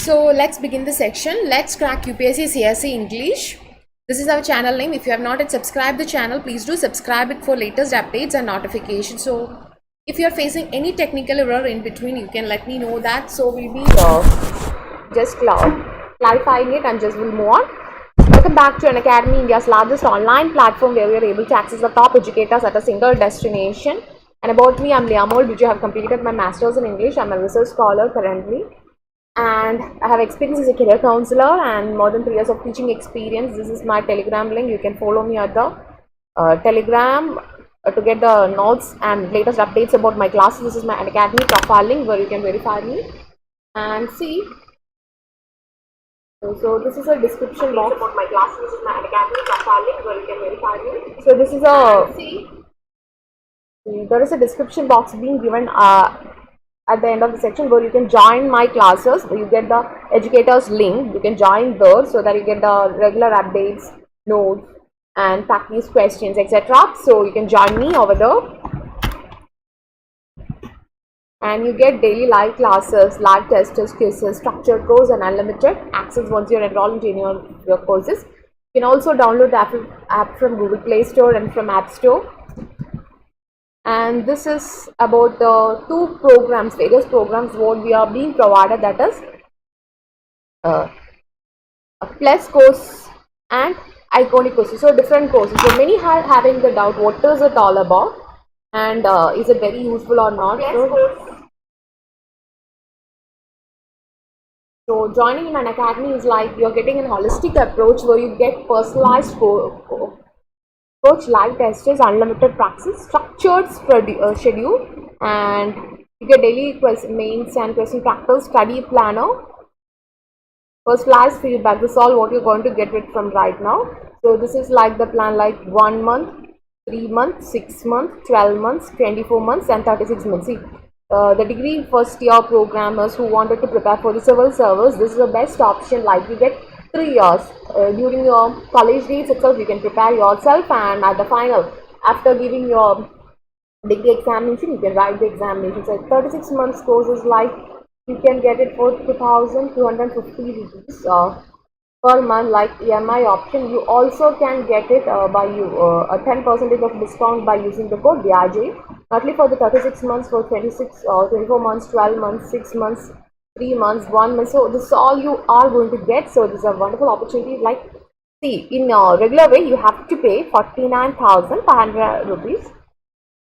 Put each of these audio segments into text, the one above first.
So let's begin the section. Let's crack UPSC CSE English. This is our channel name. If you have not yet subscribed the channel, please do subscribe it for latest updates and notifications. So if you are facing any technical error in between, you can let me know that. So we'll be just clarifying it and just will move on. Welcome back to Unacademy, India's largest online platform where we are able to access the top educators at a single destination. And about me, I'm Liyamol Biju. I have completed my Masters in English. I'm a research scholar currently. And I have experience as a career counselor and more than 3 years of teaching experience. This is my Telegram link. You can follow me at the Telegram to get the notes and latest updates about my classes. This is my Unacademy profile link where you can verify me and see. So this is a description box about my classes. This is my Unacademy profile link where you can verify me. So this is there is a description box being given at the end of the section where you can join my classes. You get the educators link. You can join there so that you get the regular updates, notes and practice questions, etc. So you can join me over there and you get daily live classes, live tests, quizzes, structured course and unlimited access once you're enrolled in your courses. You can also download the app from Google Play Store and from App Store. And this is about the two programs, various programs what we are being provided, that is a plus course and iconic courses. So different courses. So many are having the doubt what is it all about and is it very useful or not. So joining in Unacademy is like you're getting a holistic approach where you get personalized coach, live tests, unlimited practice, structured schedule, and you get daily mains and question practice, study planner, personalized feedback. This is all what you're going to get it from right now. So this is like the plan, like 1 month, 3 months, 6 months, 12 months, 24 months and 36 months. See, the degree first year programmers who wanted to prepare for the civil service, this is the best option. Like you get 3 years during your college days itself. You can prepare yourself, and at the final, after giving your degree examination, you can write the examination. So 36 months courses, like you can get it for 2,250 rupees per month, like EMI option. You also can get it by a 10% of discount by using the code BIJ. Not only for the 36 months, for 26 or 24 months, 12 months, 6 months, 3 months, 1 month. So this is all you are going to get. So this is a wonderful opportunity. Like, see, in a regular way you have to pay 49,500 rupees,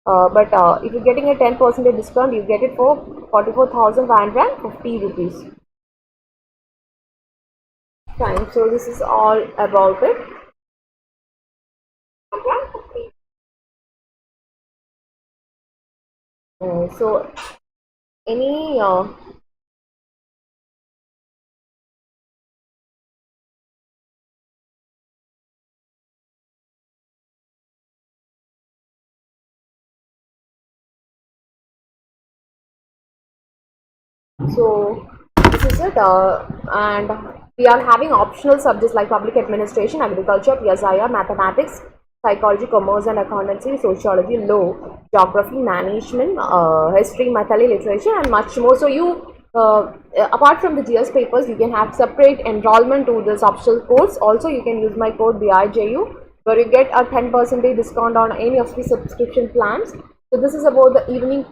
but if you're getting a 10% discount, you get it for 44,550 rupees. Fine. So this is all about it. So any so this is it, and we are having optional subjects like public administration, agriculture, PSIR, mathematics, psychology, commerce and accountancy, sociology, law, geography, management, history, Mathali, literature and much more. So you apart from the GS papers, you can have separate enrollment to this optional course. Also you can use my code BIJU where you get a 10% discount on any of the subscription plans. So this is about the evening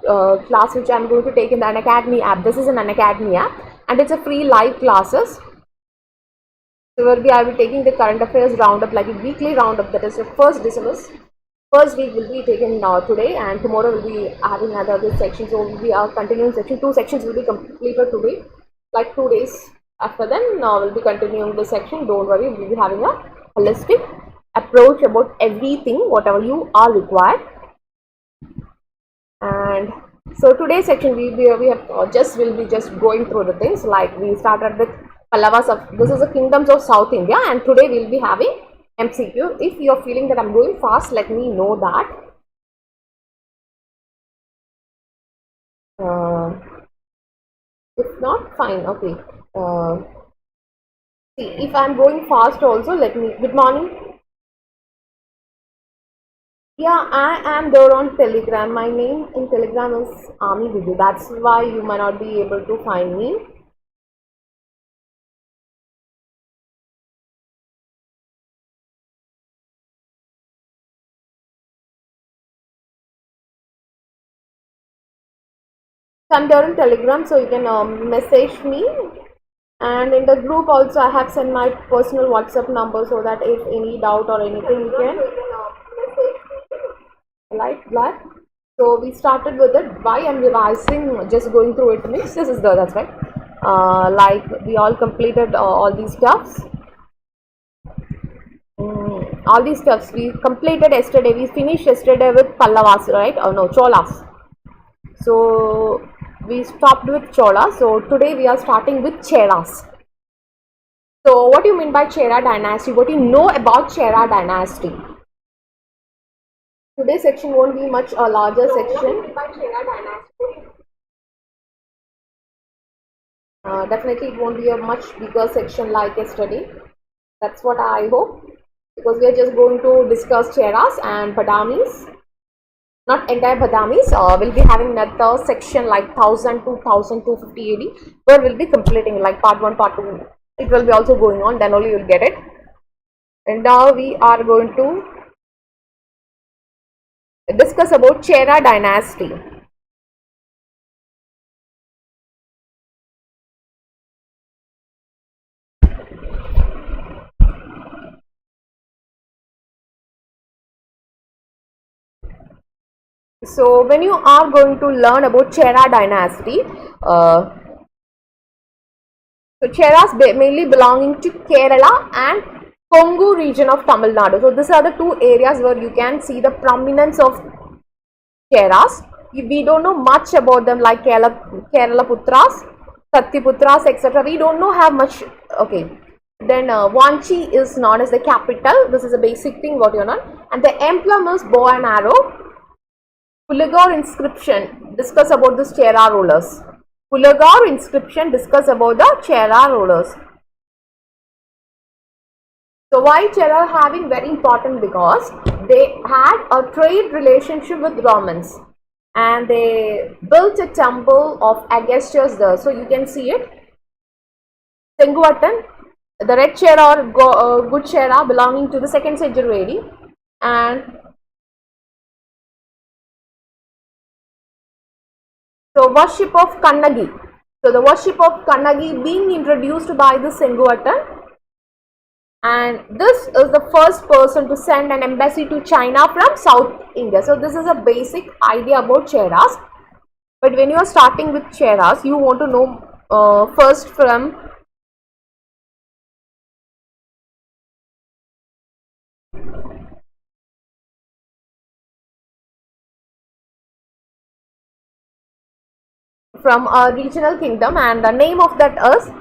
class which I am going to take in the Unacademy app. This is an Unacademy app and it's a free live classes. So I will be taking the current affairs roundup, like a weekly roundup, that is the first December. First week will be taken today, and tomorrow will be having another section. So we will be continuing section. 2 sections will be completed today, like 2 days after then we'll be continuing the section. Don't worry, we will be having a holistic approach about everything whatever you are required. And so today's section we will be just going through the things. Like we started with Pallavas of, this is the kingdoms of South India, and today we will be having MCQ. If you are feeling that I'm going fast, let me know that. If not, fine. Okay. See, if I'm going fast also, let me. Good morning. Yeah, I am there on Telegram. My name in Telegram is Ami Biju. That's why you might not be able to find me. I'm there in Telegram, so you can message me. And in the group also, I have sent my personal WhatsApp number so that if any doubt or anything, you can like that. So we started with it. Why I'm revising, just going through it. Means this is that's right. Like we all completed all these stuffs. All these stuffs we completed yesterday. We finished yesterday with Pallavas, right? Oh no, Cholas. So we stopped with Chola. So today we are starting with Cheras. So what do you mean by Chera dynasty? What do you know about Chera dynasty? Today's section won't be much a larger section. Definitely it won't be a much bigger section like yesterday. That's what I hope. Because we are just going to discuss Cheras and Badamis. Not entire Badamis. We'll be having another section like 1000 to 1250 AD, where we'll be completing like part 1, part 2. It will be also going on, then only you'll get it. And now we are going to discuss about Chera dynasty. So when you are going to learn about Chera dynasty, so Cheras mainly belonging to Kerala and Kongu region of Tamil Nadu. So these are the two areas where you can see the prominence of Cheras. We don't know much about them like Kerala Putras, Satyaputras, etc. We don't know have much. Okay. Then Vanchi is known as the capital. This is a basic thing what you know. And the emblem is bow and arrow. Pulagar inscription discuss about the Chera rulers. Pulagar inscription discuss about the Chera rulers. So why Chera having very important? Because they had a trade relationship with Romans and they built a temple of Augustus there. So you can see it. Senguvattan, the red Chera or good Chera belonging to the 2nd century AD, and so worship of Kannagi. So the worship of Kannagi being introduced by the Senguvattan, and this is the first person to send an embassy to China from South India. So this is a basic idea about Cheras. But when you are starting with Cheras, you want to know first from a regional kingdom, and the name of that is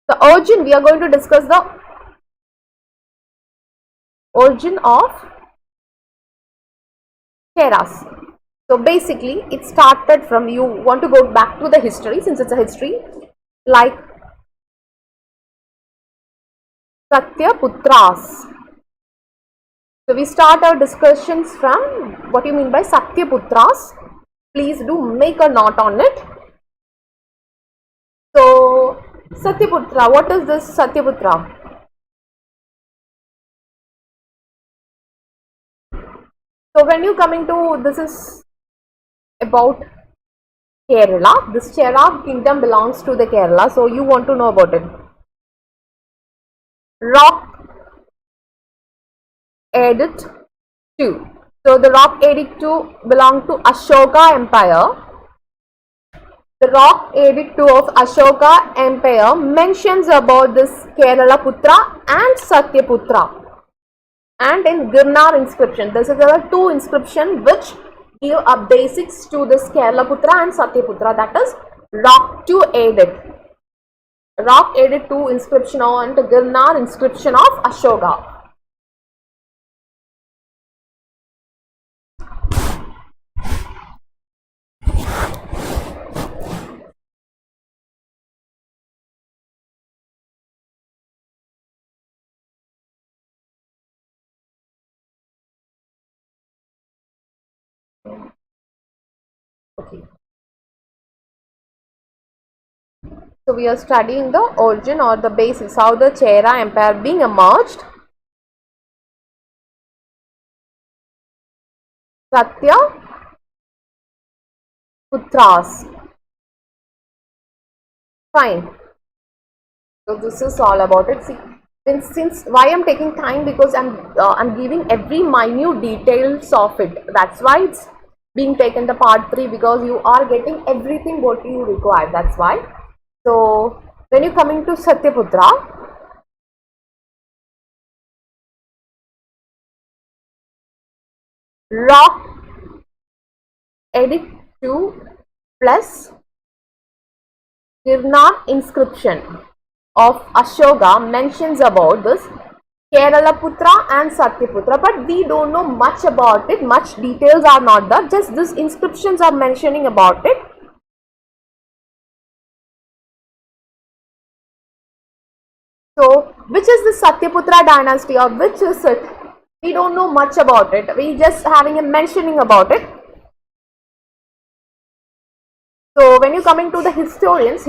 the origin. We are going to discuss the origin of Cheras. So basically it started from, you want to go back to the history since it's a history, like Satyaputras. So we start our discussions from what you mean by Satyaputras. Please do make a note on it. So Satyaputra, what is this Satyaputra? So when you coming to, this is about Kerala. This Chera kingdom belongs to the Kerala. So you want to know about it. Rock Edict 2. So the Rock Edict 2 belonged to Ashoka Empire. The Rock Edict 2 of Ashoka Empire mentions about this Kerala Putra and Satyaputra. And in Girnar inscription, this is the two inscription which give a basics to this Kerala Putra and Satyaputra, that is Rock 2 Edict. Rock Edict 2 inscription on the Girnar inscription of Ashoka. Okay. So we are studying the origin or the basis, how the Chera Empire being emerged. Satya putras. Fine. So this is all about it. See, since why I'm taking time, because I'm giving every minute details of it. That's why it's being taken the part 3, because you are getting everything what you require. That's why. So when you coming to Satyaputra, rock edit 2 plus Girnar inscription of Ashoka mentions about this Keralaputra and Satyaputra, but we don't know much about it. Much details are not there. Just these inscriptions are mentioning about it. So, which is the Satyaputra dynasty, or which is it? We don't know much about it. We just having a mentioning about it. So, when you coming to the historians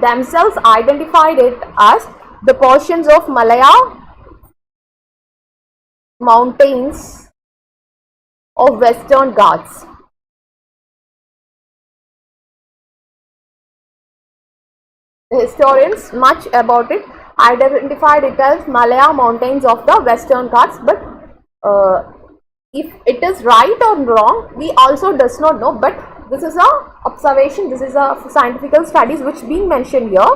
themselves identified it as the portions of Malaya mountains of Western Ghats. The historians much about it identified it as Malaya mountains of the Western Ghats, but if it is right or wrong, we also does not know. But this is a observation, this is a scientific studies which being mentioned here.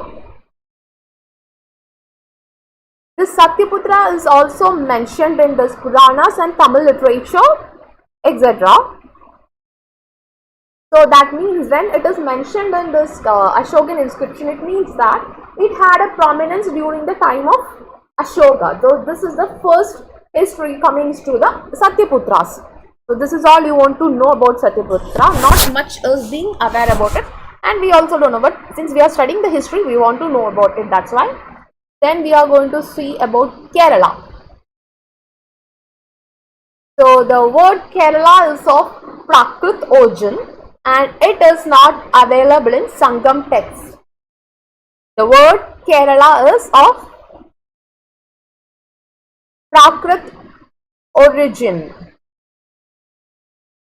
This Satyaputra is also mentioned in this Puranas and Tamil literature, etc. So that means when it is mentioned in this Ashokan inscription, it means that it had a prominence during the time of Ashoka. So this is the first history coming to the Satyaputras. So this is all you want to know about Satyaputra. Not much is being aware about it, and we also don't know, but since we are studying the history, we want to know about it. That's why. Then we are going to see about Kerala. So the word Kerala is of Prakrit origin, and it is not available in Sangam text. The word Kerala is of Prakrit origin.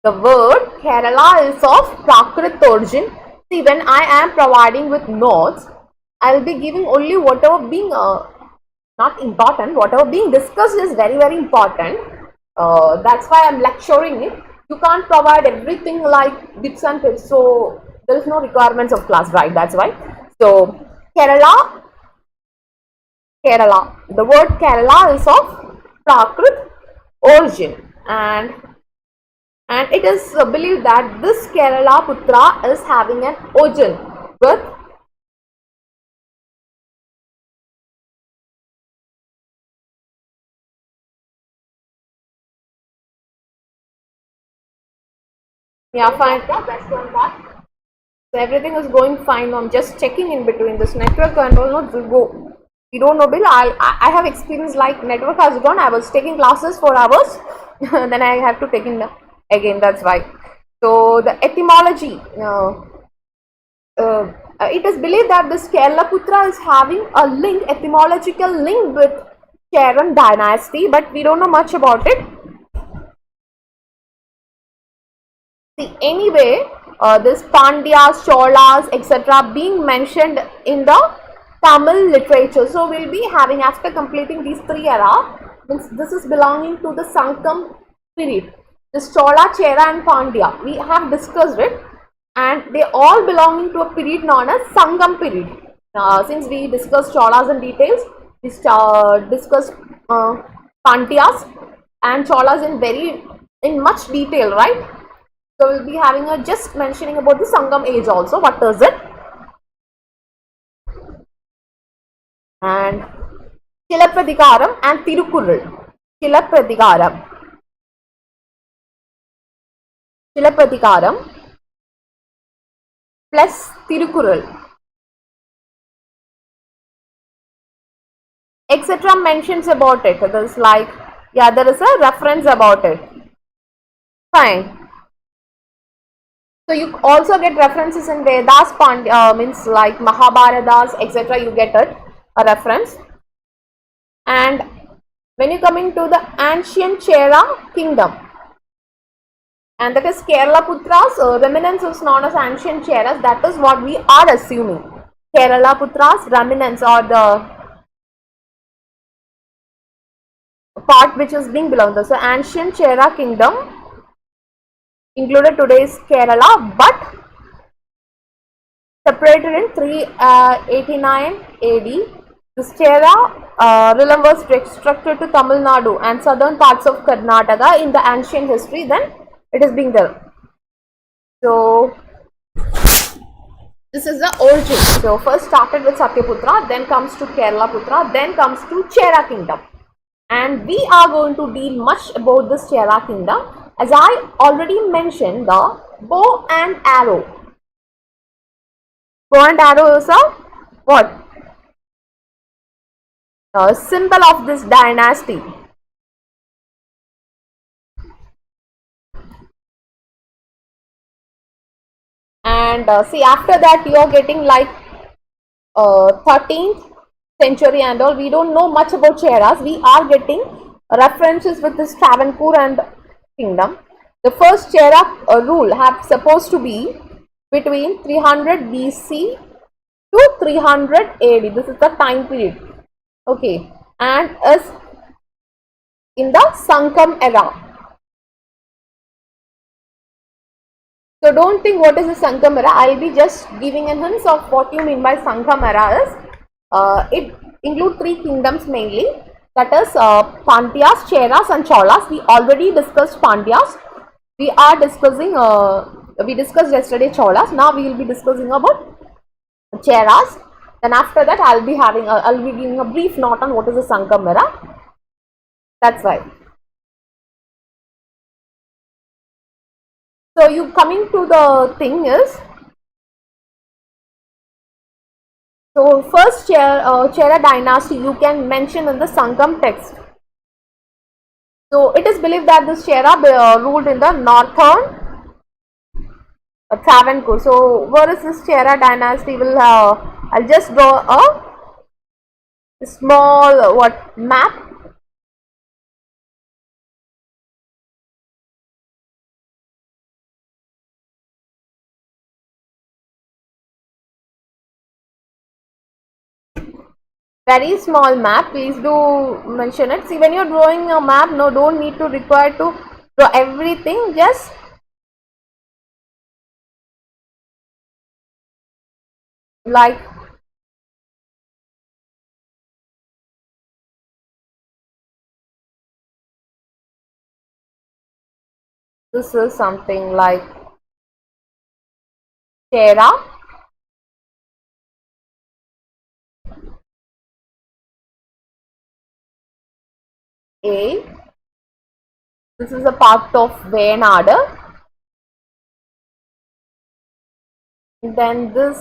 The word Kerala is of Prakrit origin. See, when I am providing with notes, I will be giving only whatever being not important, whatever being discussed is very, very important. That's why I am lecturing it. You can't provide everything like bits and tips, so there is no requirements of class, right? That's why. So Kerala, the word Kerala is of Prakrit origin, and it is believed that this Kerala Putra is having an origin with fine. So everything is going fine. I'm just checking in between this network and all not will go. We don't know, Bill. I have experience like network has gone. I was taking classes for hours, then I have to take in again. That's why. So the etymology. It is believed that this Kerala Putra is having a link, etymological link with Charan dynasty, but we don't know much about it. See, anyway, this Pandyas, Cholas, etc. being mentioned in the Tamil literature. So we'll be having, after completing these 3 era, means this is belonging to the Sangam period. This Chola, Chera and Pandya, we have discussed it, and they all belonging to a period known as Sangam period. Since we discussed Cholas in details, we discussed Pandyas and Cholas in much detail, right? So we'll be having a just mentioning about the Sangam age also. What is it? And Chilapradikaram and Tirukurul. Chilapradikaram plus Tirukurul, etc. mentions about it. There's like, there is a reference about it. Fine. So you also get references in Vedas, means like Mahabharatas, etc. You get it, a reference. And when you coming to the ancient Chera kingdom, and that is Kerala Putras. Remnants is known as ancient Cheras. That is what we are assuming. Kerala Putras, remnants, or the part which is being belonged to. So ancient Chera kingdom included today's Kerala, but separated in 389 AD. This Chera realm was restricted to Tamil Nadu and southern parts of Karnataka in the ancient history. Then it is being there. So this is the origin. So first started with Satyaputra, then comes to Kerala Putra, then comes to Chera kingdom. And we are going to deal much about this Chera kingdom. As I already mentioned, the bow and arrow. Bow and arrow is a what? A symbol of this dynasty. And see, after that you are getting like 13th century and all. We don't know much about Cheras. We are getting references with this Travancore and kingdom. The first Chera rule have supposed to be between 300 BC to 300 AD. This is the time period. Okay, and is in the Sankam era. So don't think what is the Sankam era. I'll be just giving a hint of what you mean by Sankam era is. It includes three kingdoms mainly. That is Pandyas, Cheras and Cholas. We already discussed Pandyas. We are discussing, we discussed yesterday Cholas. Now we will be discussing about Cheras. Then after that I'll be giving a brief note on what is the Sankam era. That's why. So you coming to the thing is, so first Chera dynasty you can mention in the Sangam text. So it is believed that this Chera ruled in the northern Travancore. So where is this Chera dynasty? Will I'll just draw a small what map. Very small map. Please do mention it. See, when you're drawing a map, no, don't need to require to draw everything. Just like this is something like Chera A. This is a part of Wayanad. Then this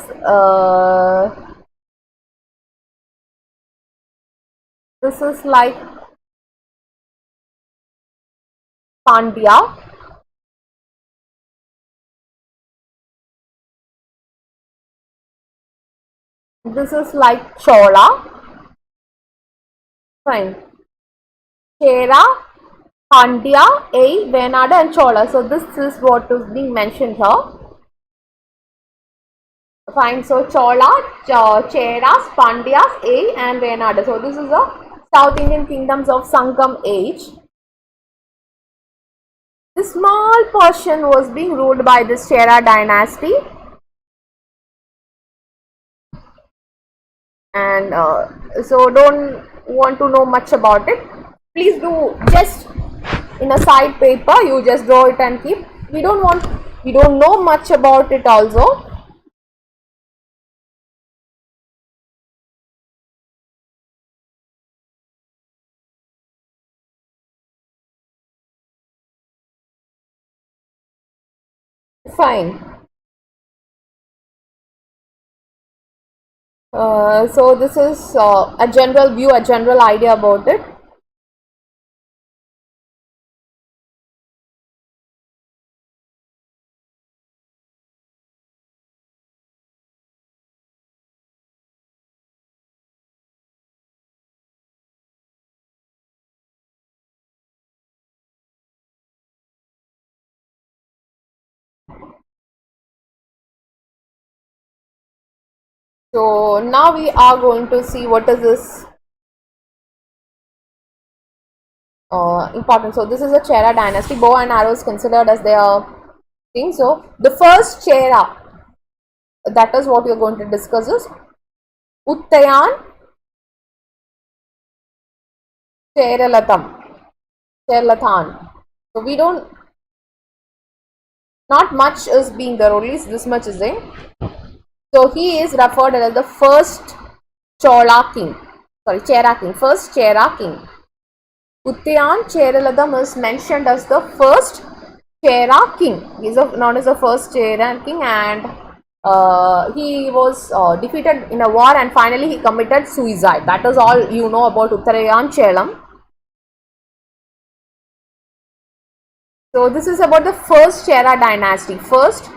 is like Pandya. This is like Chola. Fine. Chera, Pandya, A, Wayanad and Chola. So this is what is being mentioned here. Fine. So Chola, Cheras, Pandyas, A and Wayanad. So this is the South Indian kingdoms of Sangam age. This small portion was being ruled by this Chera dynasty. And so don't want to know much about it. Please do just in a side paper you just draw it and keep. We don't know much about it also. Fine. So this is a general view, a general idea about it. So now we are going to see what is this important. So this is a Chera dynasty. Bow and arrow is considered as their thing. So the first Chera, that is what we are going to discuss, is Uttayan Cheralatam. So we don't, not much is being there, only this much is there. So he is referred as the first Chera king, first Chera king. Uttayan Cheraladam is mentioned as the first Chera king. He is known as the first Chera king, and he was defeated in a war, and finally he committed suicide. That is all you know about Uttarayan Chelam. So this is about the first Chera dynasty. First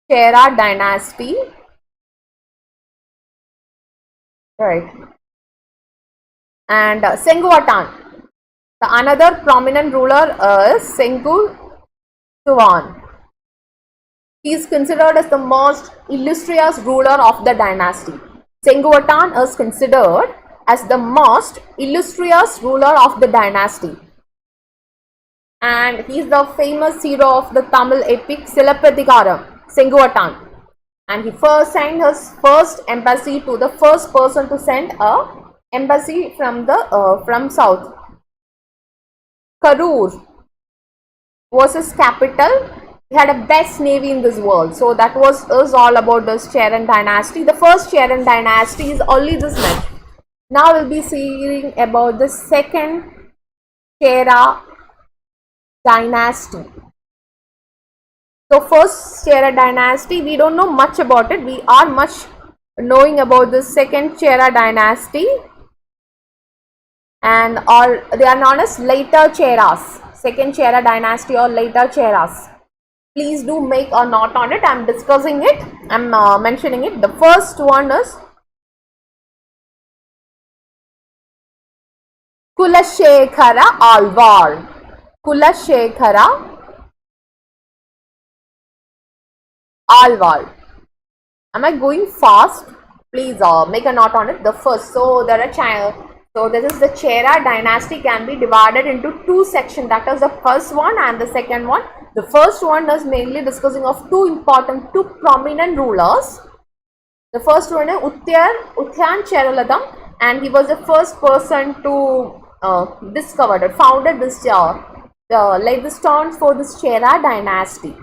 Chera dynasty. Right. And Senguatan. The another prominent ruler is Sengu Tuvan. He is considered as the most illustrious ruler of the dynasty. Senguatan is considered as the most illustrious ruler of the dynasty. And he is the famous hero of the Tamil epic Silappatikaram, Senguatan. And he first sent his first embassy to the first person to send a embassy from the from south. Karur was his capital. He had a best navy in this world. So that was all about this Cheran dynasty. The first Cheran dynasty is only this much. Now we'll be seeing about the second Chera dynasty. So first Chera dynasty, we don't know much about it. We are much knowing about the second Chera dynasty, and all they are known as later Cheras. Second Chera dynasty or later Cheras. Please do make a note on it. I'm discussing it. I'm mentioning it. The first one is Kulashekara Alvar. Kulashekara Alvar. Am I going fast? Please make a note on it. The first. So there are So this is the Chera dynasty can be divided into two sections. That is the first one and the second one. The first one is mainly discussing of two prominent rulers. The first one is Uttyan Cheraladam, and he was the first person to founded this laid the stones for this Chera dynasty.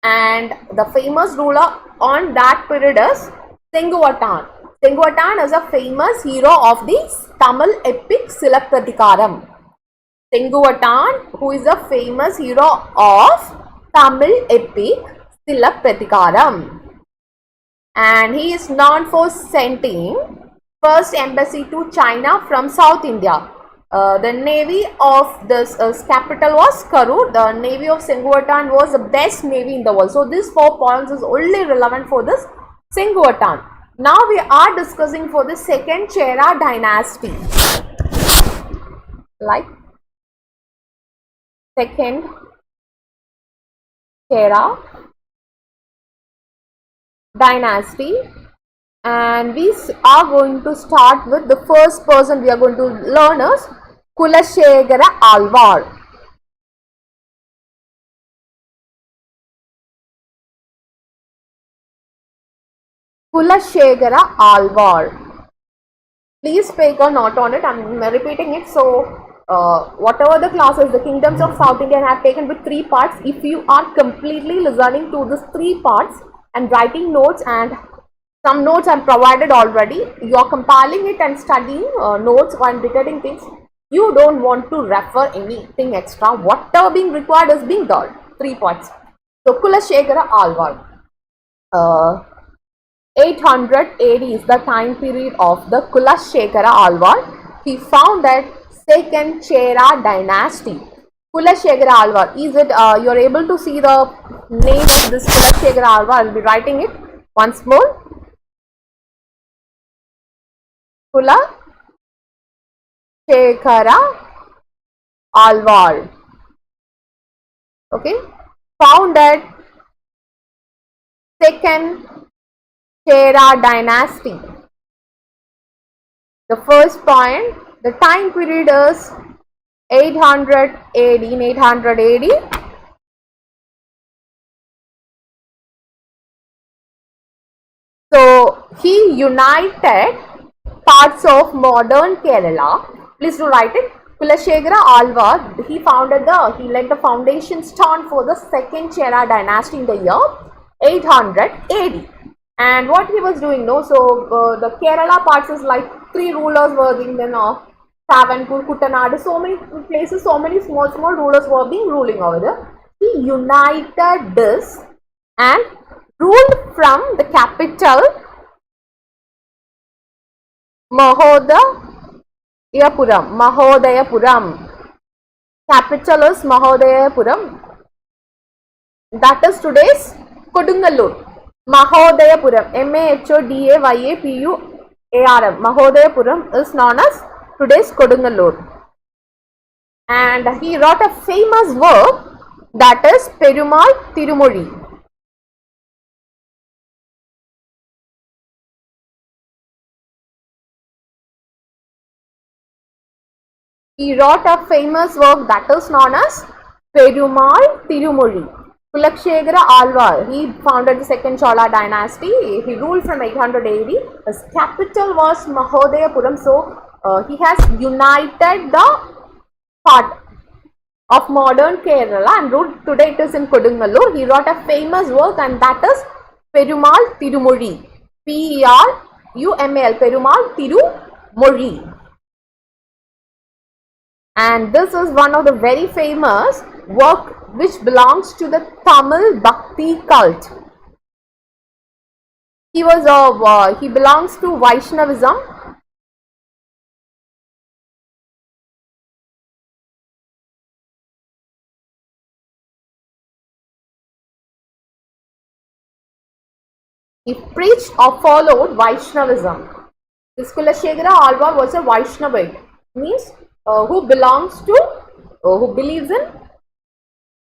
And the famous ruler on that period is Senguatan. Senguatan is a famous hero of the Tamil epic Silappatikaram. Senguatan, who is a famous hero of Tamil epic Silappatikaram. And he is known for sending first embassy to China from South India. The navy of this capital was Karur. The navy of Senguatan was the best navy in the world. So these 4 points is only relevant for this Senguatan. Now we are discussing for the second Chera dynasty. Like second Chera dynasty, and we are going to start with the first person we are going to learn is Kulashekara Alvar. Kulashekara Alvar. Please take a note on it. I am repeating it. So whatever the classes, the kingdoms of South India have taken with 3 parts. If you are completely listening to these 3 parts and writing notes, and some notes are provided already, you are compiling it and studying notes and dictating things. You don't want to refer anything extra. Whatever being required is being done. 3 parts. So Kulashekara Alvar. 800 AD is the time period of the Kulashekara Alvar. He founded second Chera dynasty. Kulashekara Alvar. Is it you are able to see the name of this Kulashekara Alvar? I will be writing it once more. Kulashekara Alvar. Okay. Founded second Chera dynasty. The first point, the time period is 800 AD. In 800 AD, so he united parts of modern Kerala. Please do write it. Kulashegara Alvar, he laid the foundation stone for the second Chera dynasty in the year 800 AD. And what he was doing, no, so the Kerala parts is like 3 rulers were being then Travancore, Kuttanad, so many places, so many small rulers were being ruling over there. He united this and ruled from the capital Mahodayapuram. Capital is Mahodayapuram. That is today's Kodungalur. Mahodayapuram. Mahodayapuram. Mahodayapuram is known as today's Kodungalur. And he wrote a famous work, that is Perumal Tirumozhi. He wrote a famous work that is known as Perumal Tirumozhi. Kulashegara Alvar, he founded the second Chola dynasty. He ruled from 800 AD. His capital was Mahodayapuram. So he has united the part of modern Kerala and ruled. Today it is in Kodungalur. He wrote a famous work, and that is Perumal Tirumozhi. Perumal, Perumal Tirumozhi. And this is one of the very famous work which belongs to the Tamil Bhakti cult. He belongs to Vaishnavism. He preached or followed Vaishnavism. This Kulashegara Alvar was a Vaishnavite, means who belongs to, who believes in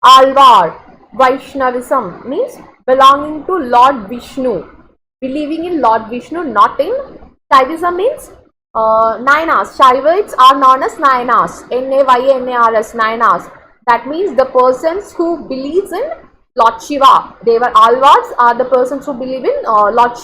Alvar. Vaishnavism means belonging to Lord Vishnu, believing in Lord Vishnu, not in Shaivism means Nayanas. Shaivites are known as Nayanas, Nayans, Nayanas. That means the persons who believes in Lord Shiva. They were Alvars are the persons who believe in Lord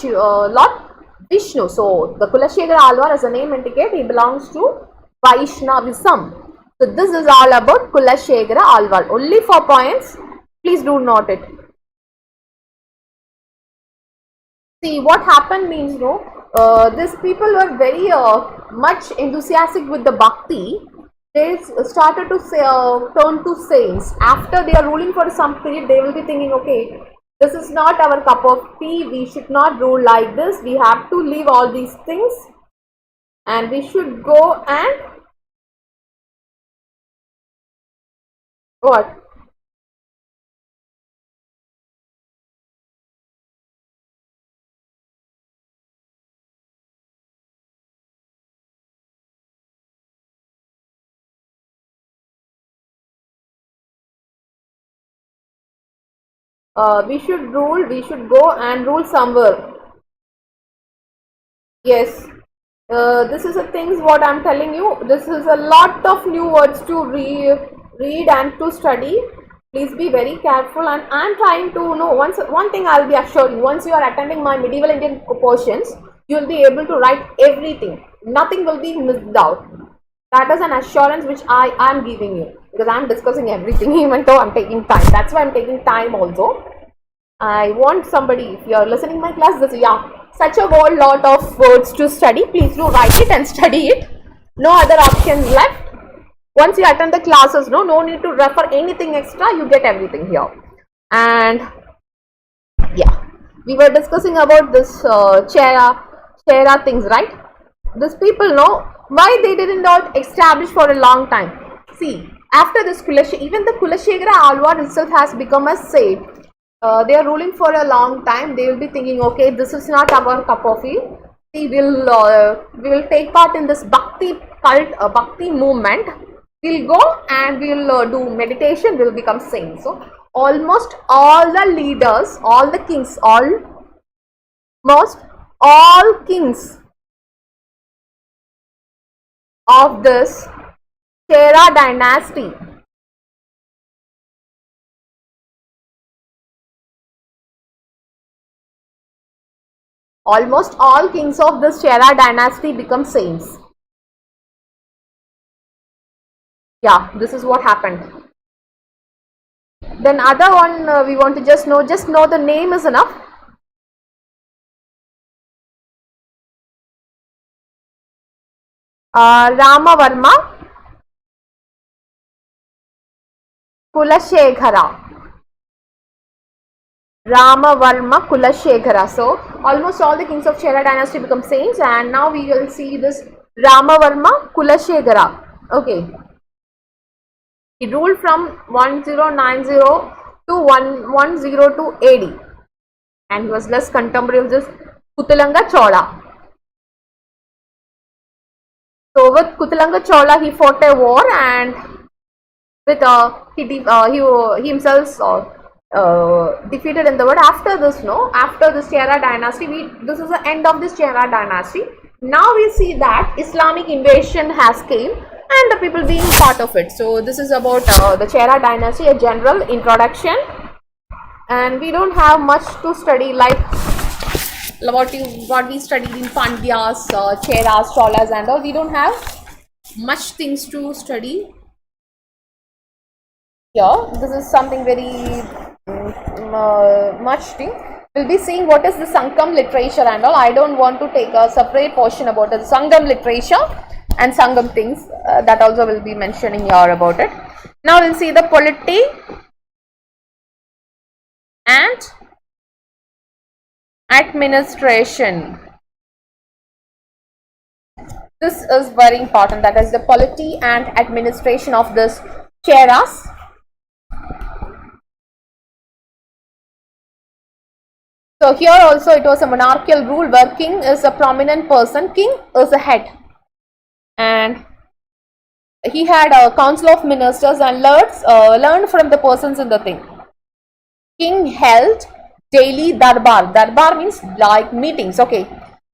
Vishnu. So the Kulashegara Alvar, as the name indicates, he belongs to Vaishnavism. So this is all about Kulashegara Alvar. Only 4 points. Please do note it. See what happened means, these people were very much enthusiastic with the bhakti. They started to say, turn to saints. After they are ruling for some period, they will be thinking, okay, this is not our cup of tea. We should not rule like this. We have to leave all these things, and we should go and what? We should go and rule somewhere. Yes. This is the things what I'm telling you. This is a lot of new words to read and to study. Please be very careful, and I'm trying to know one thing I'll be assuring. Once you are attending my medieval Indian portions, you'll be able to write everything. Nothing will be missed out. That is an assurance which I am giving you, because I'm discussing everything even though I'm taking time. That's why I'm taking time also. I want somebody, if you are listening my class, such a whole lot of words to study. Please do write it and study it. No other options left. Once you attend the classes, no need to refer anything extra. You get everything here. And yeah, we were discussing about this Chera things, right? These people know why they did not establish for a long time. See, after this even the Kulashegara Alvar itself has become a saint. They are ruling for a long time. They will be thinking, okay, this is not our cup of tea. We will take part in this Bhakti cult, Bhakti movement. We'll go and we'll do meditation. We'll become saints. So almost all the leaders, all the kings, almost all kings of this Chera dynasty almost all kings of this Chera dynasty become saints. Yeah, this is what happened. Then other one we want to just know the name is enough. Ramavarma Kulashekara. Ramavarma Kulashekara. So almost all the kings of Chera dynasty become saints, and now we will see this Ramavarma Kulashekara. Okay. He ruled from 1090 to 1102 AD, and he was less contemporary of this Kutilanga Chola. So with Kutilanga Chola he fought a war, and with he himself defeated in the war. After this, after this Chera dynasty, this is the end of this Chera dynasty. Now we see that Islamic invasion has came and the people being part of it. So this is about the Chera dynasty, a general introduction, and we don't have much to study like what we studied in Pandyas, Cheras, Cholas and all. We don't have much things to study here. This is something very much thing. We'll be seeing what is the Sangam literature and all. I don't want to take a separate portion about the Sangam literature and Sangam things. That also will be mentioning here about it. Now we'll see the polity and administration. This is very important, that is the polity and administration of this Cheras. So here also it was a monarchical rule where king is a prominent person, king is a head, and he had a council of ministers and learned from the persons in the thing. King held daily darbar. Darbar means like meetings. Okay,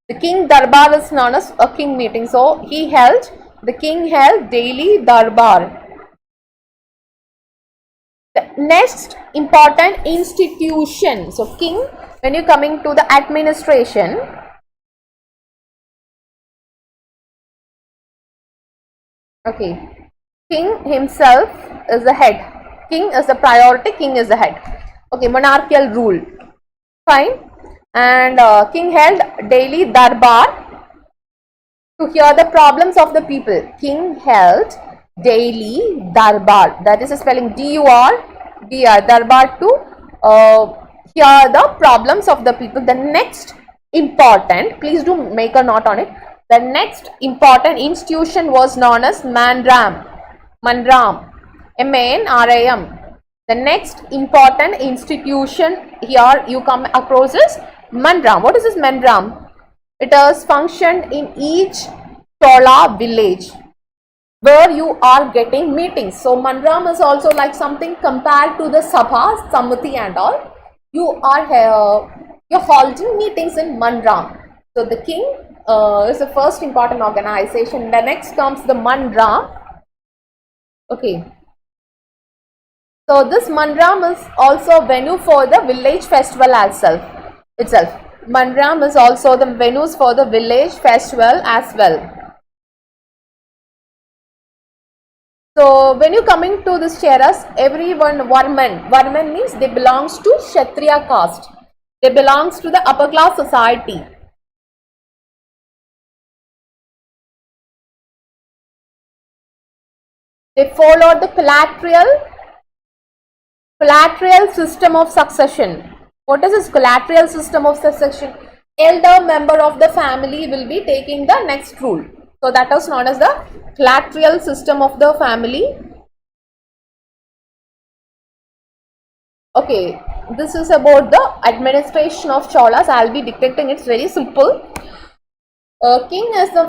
the king darbar is known as a king meeting. So the king held daily darbar. The next important institution. So king, when you coming to the administration, okay, king himself is the head. King is the priority, king is the head. Okay, monarchical rule. Fine. And king held daily darbar to hear the problems of the people. King held daily darbar. That is a spelling D-U-R-B-R. Darbar to hear the problems of the people. The next important, please do make a note on it. The next important institution was known as Mandram. M-A-N-R-A-M. The next important institution here you come across is Mandram. What is this Mandram? It has functioned in each Chola village where you are getting meetings. So Mandram is also like something compared to the Sabha, Samiti and all. You're holding meetings in Mandram. So the king is the first important organization. The next comes the Mandram. Okay. So this Mandram is also venue for the village festival itself. Mandram is also the venues for the village festival as well. So when you coming to this Cheras, everyone Varman means they belongs to Kshatriya caste. They belongs to the upper class society. They followed the collateral system of succession. What is this collateral system of succession? Elder member of the family will be taking the next rule. So that is known as the collateral system of the family. Okay, this is about the administration of Cholas. I will be dictating. It's very simple. King is the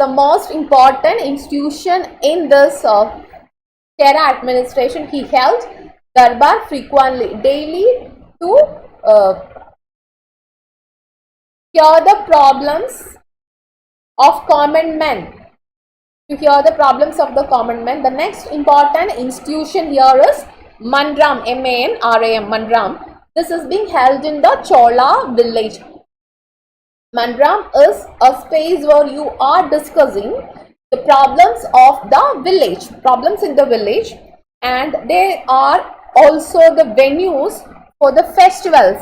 most important institution in this Chera administration. He held darbar frequently, daily to Hear the problems of common men. To hear the problems of the common men. The next important institution here is Mandram, M-A-N-R-A-M, Mandram. This is being held in the Chola village. Mandram is a space where you are discussing the problems of the village, problems in the village, and they are also the venues for the festivals.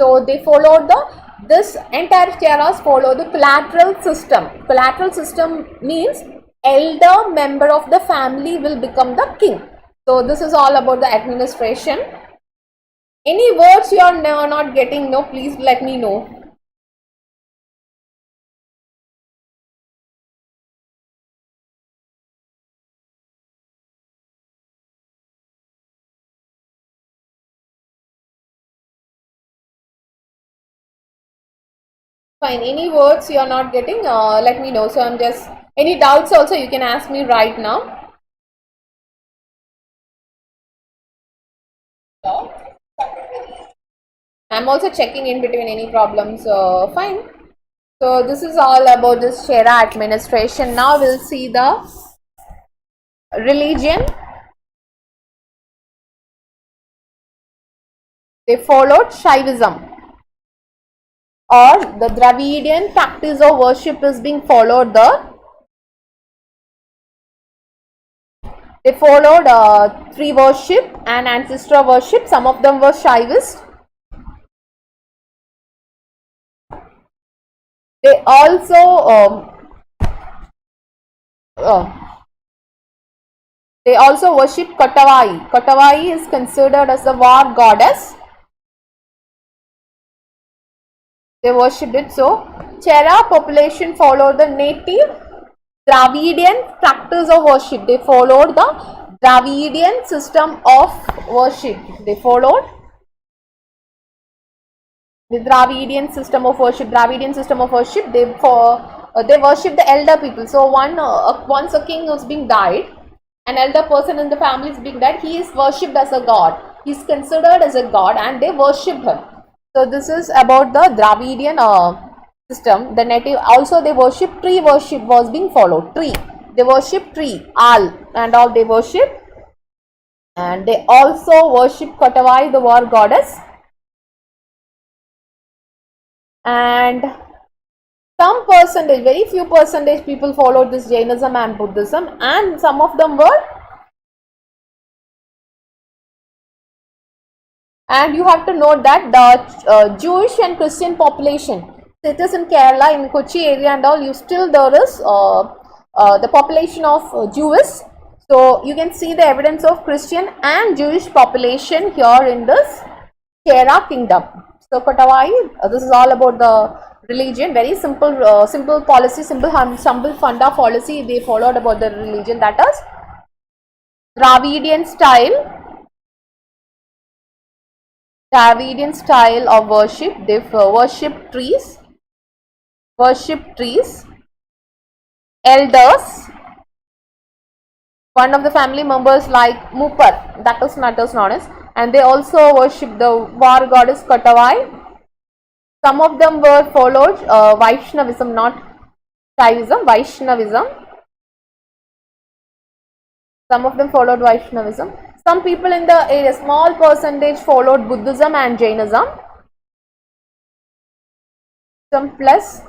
So they follow this entire Cheras follow the collateral system. Collateral system means elder member of the family will become the king. So this is all about the administration. Any words you are not getting, no, please let me know. Fine, any words you are not getting, let me know. So I'm just, any doubts also you can ask me right now. I'm also checking in between any problems. Fine. So this is all about this Chera administration. Now we'll see the religion. They followed Shaivism, or the Dravidian practice of worship is being followed there. They followed tree worship and ancestor worship. Some of them were Shaivist. They also worship Katavai. Katavai is considered as the war goddess. They worshipped it. So Chera population followed the native Dravidian practice of worship. They followed the Dravidian system of worship. They followed the Dravidian system of worship. Dravidian system of worship. They worship the elder people. So once a king is being died, an elder person in the family is being died, he is worshipped as a god. He is considered as a god, and they worship him. So this is about the Dravidian system. The native also they worship tree worship was being followed. Tree, they worship tree, Al and all they worship, and they also worship Katavai, the war goddess, and some percentage, very few percentage people followed this Jainism and Buddhism, and some of them were. And you have to note that the Jewish and Christian population, it is in Kerala, in Kochi area and all, you still there is the population of Jewish. So you can see the evidence of Christian and Jewish population here in this Chera kingdom. So Katavai, this is all about the religion. Very simple, simple policy, simple funda policy they followed about the religion, that is Dravidian style of worship. They worship trees, elders, one of the family members like Mupar, that is known as, and they also worship the war goddess Katavai. Some of them were followed Vaishnavism, not Shaivism, Vaishnavism. Some of them followed Vaishnavism. Some people in the area, small percentage, followed Buddhism and Jainism. Some plus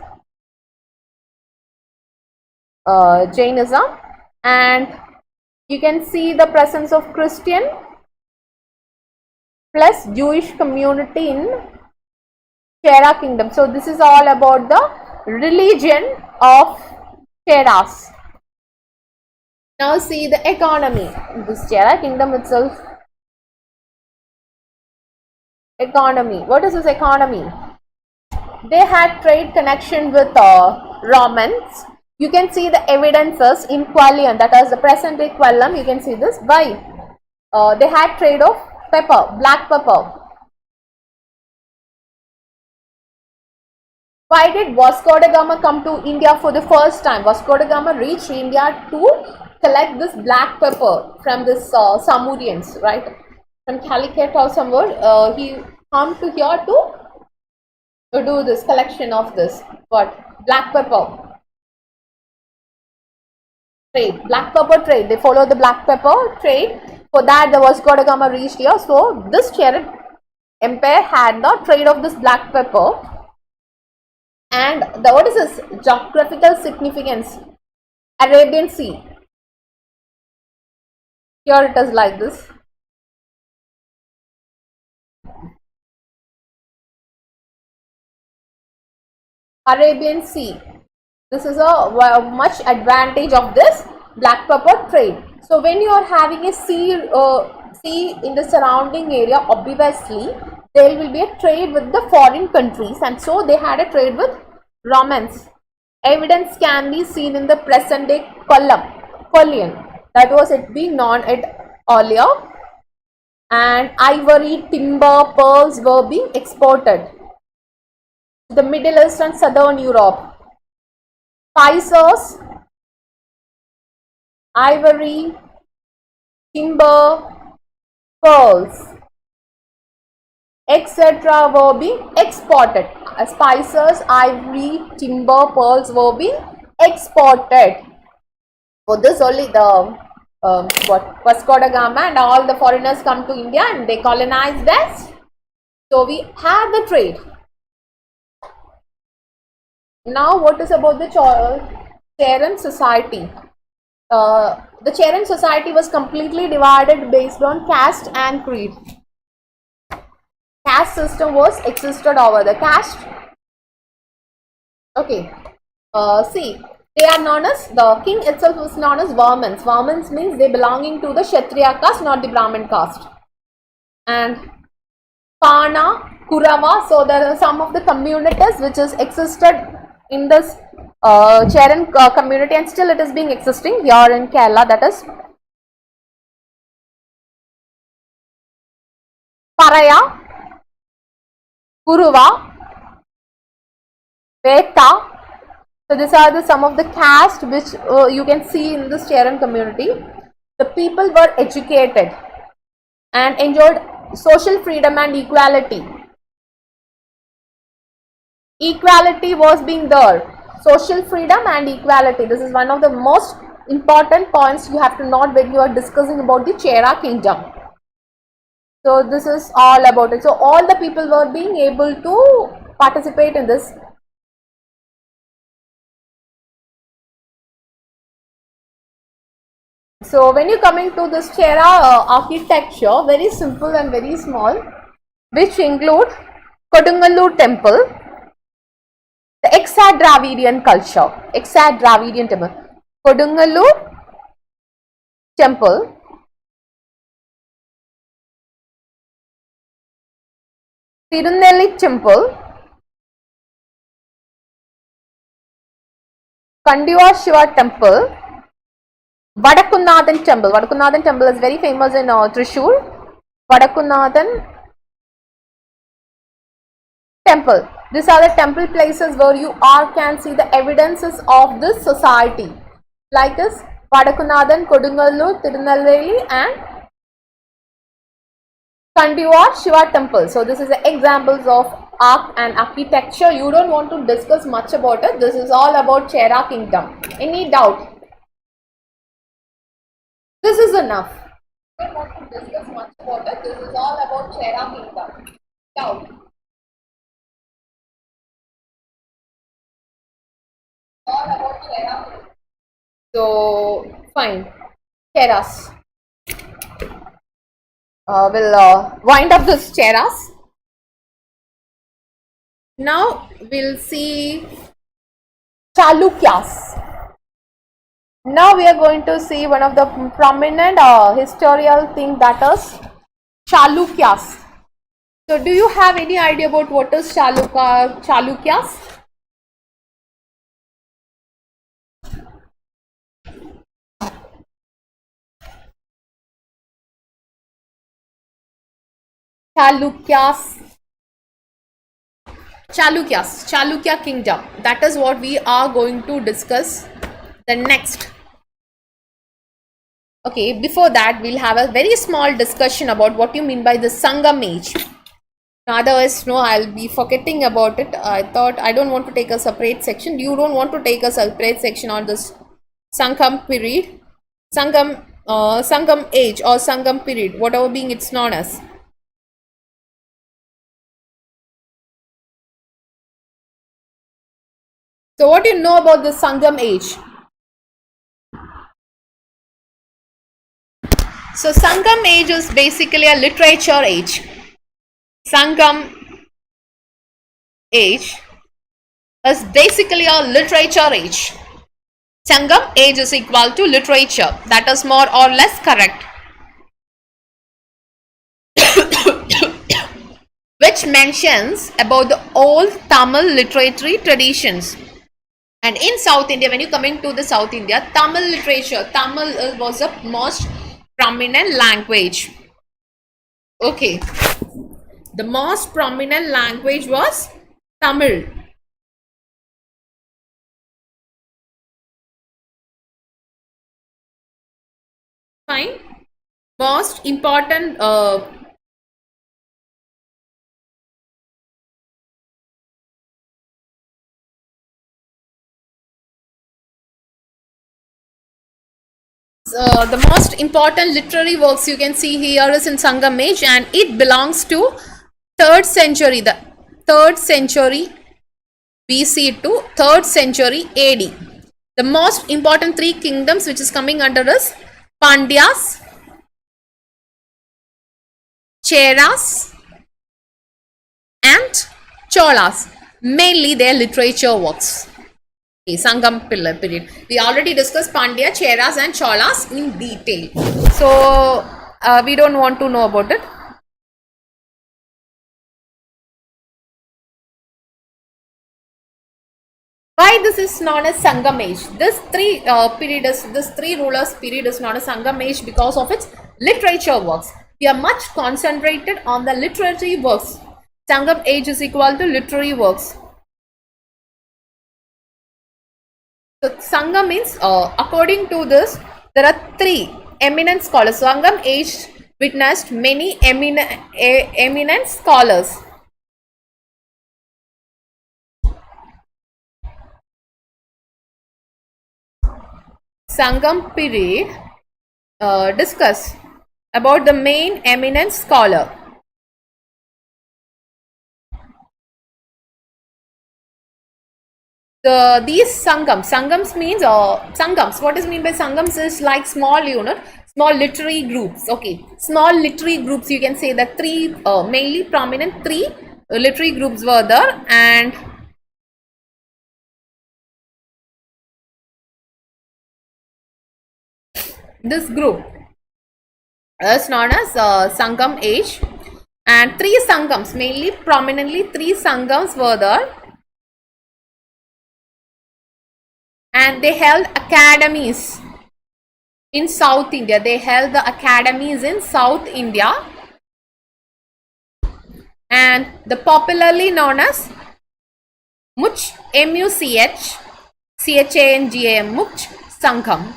Jainism, and you can see the presence of Christian plus Jewish community in Chera kingdom. So this is all about the religion of Cheras. Now see the economy. This Chera kingdom itself. Economy. What is this economy? They had trade connection with Romans. You can see the evidences in Qualian, that is the present day Quellam. You can see this. Why? They had trade of pepper, black pepper. Why did Vasco da Gama come to India for the first time? Vasco da Gama reached India to collect this black pepper from this Samurians, right? From Calicut or somewhere. He come to here to do this collection of this what black pepper trade. Black pepper trade. They follow the black pepper trade. For that, the Vasco da Gama reached here. So this Cheran Empire had the trade of this black pepper. And the what is this geographical significance? Arabian Sea. Here it is like this. Arabian Sea. This is a much advantage of this black pepper trade. So when you are having a sea in the surrounding area, obviously there will be a trade with the foreign countries, and so they had a trade with Romans. Evidence can be seen in the present day Collion. That was it being known at earlier. And ivory, timber, pearls were being exported to the Middle East and Southern Europe. Spices, ivory, timber, pearls, etc. were being exported. Spices, ivory, timber, pearls were being exported. For this only the Vasco da Gama and all the foreigners come to India and they colonize West. So we have the trade. Now what is about the Cheran society? The Cheran society was completely divided based on caste and creed. Caste system was existed over the caste. Okay. See, they are known as, the king itself was known as Varmans. Varmans means they belonging to the Kshatriya caste, not the Brahmin caste. And Pana, Kurava, so there are some of the communities which is existed in this Cheran community, and still it is being existing here in Kerala, that is Paraya, Kuruva, Veta. So these are the some of the caste which you can see in this Cheran community. The people were educated and enjoyed social freedom and equality. Equality was being there. Social freedom and equality. This is one of the most important points you have to note when you are discussing about the Chera kingdom. So this is all about it. So all the people were being able to participate in this. So when you coming to this Chera architecture, very simple and very small, which include Kodungalur temple, the Extra-Dravidian culture, Extra-Dravidian temple, Kodungalur temple, Tirunelli temple, Kandiva Shiva temple, Vadakunathan temple. Vadakunathan temple is very famous in Thrissur. Vadakunathan temple. These are the temple places where you can see the evidences of this society, like this Vadakunathan, Kodungalur, Tirunelveli and Kandiva Shiva temple. So this is the examples of art and architecture. You don't want to discuss much about it. This is all about Chera kingdom. Any doubt? This is enough. You don't want to discuss much about it. This is all about Chera kingdom. Doubt? All about Chera. So fine. Cheras. We'll wind up this Cheras. Now we'll see Chalukyas. Now we are going to see one of the prominent historical thing, that is Chalukyas. So do you have any idea about what is Chalukyas? Chalukya kingdom. That is what we are going to discuss the next. Okay, before that we'll have a very small discussion about what you mean by the Sangam age. Otherwise, no, I'll be forgetting about it. I thought I don't want to take a separate section. You don't want to take a separate section on this Sangam period, Sangam age or Sangam period, whatever being it's known as. So, what do you know about the Sangam age? So, Sangam age is basically a literature age. Sangam age is basically a literature age. Sangam age is equal to literature. That is more or less correct. Which mentions about the old Tamil literary traditions. And in South India, when you come into the South India, Tamil literature, Tamil was the most prominent language. Okay. The most prominent language was Tamil. Fine. Most important the most important literary works you can see here is in Sangam age, and it belongs to 3rd century, the 3rd century BC to 3rd century AD. The most important 3 kingdoms which is coming under is Pandyas, Cheras and Cholas, mainly their literature works. Okay, Sangam period. We already discussed Pandya, Cheras and Cholas in detail. So, we don't want to know about it. Why this is known as Sangam age? This three rulers period is known as Sangam age because of its literature works. We are much concentrated on the literary works. Sangam age is equal to literary works. So Sangam means, according to this, there are 3 eminent scholars. Sangam age witnessed many eminent scholars. Sangam period discuss about the main eminent scholar. These Sangams means Sangams. What is mean by Sangams is like small unit, small literary groups. Okay, small literary groups. You can say that 3 mainly prominent 3 literary groups were there, and this group is known as Sangam age, and 3 Sangams, mainly prominently 3 Sangams were there, and they held academies in South India. They held the academies in South India, and the popularly known as Much, M-U-C-H, C-H-A-N-G-A-M, Much Sangam.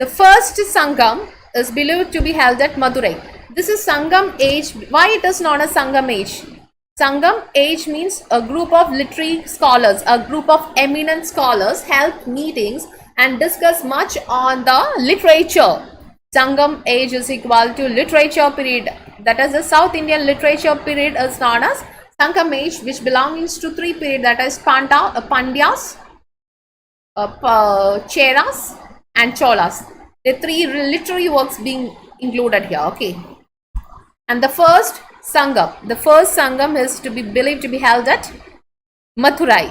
The first Sangam is believed to be held at Madurai. This is Sangam age. Why it is known as Sangam age? Sangam age means a group of literary scholars, a group of eminent scholars held meetings and discuss much on the literature. Sangam age is equal to literature period. That is the South Indian literature period is known as Sangam age, which belongs to 3 periods, that is Pandyas, Cheras and Cholas. The 3 literary works being included here. Okay. And the first Sangam is to be believed to be held at Madurai.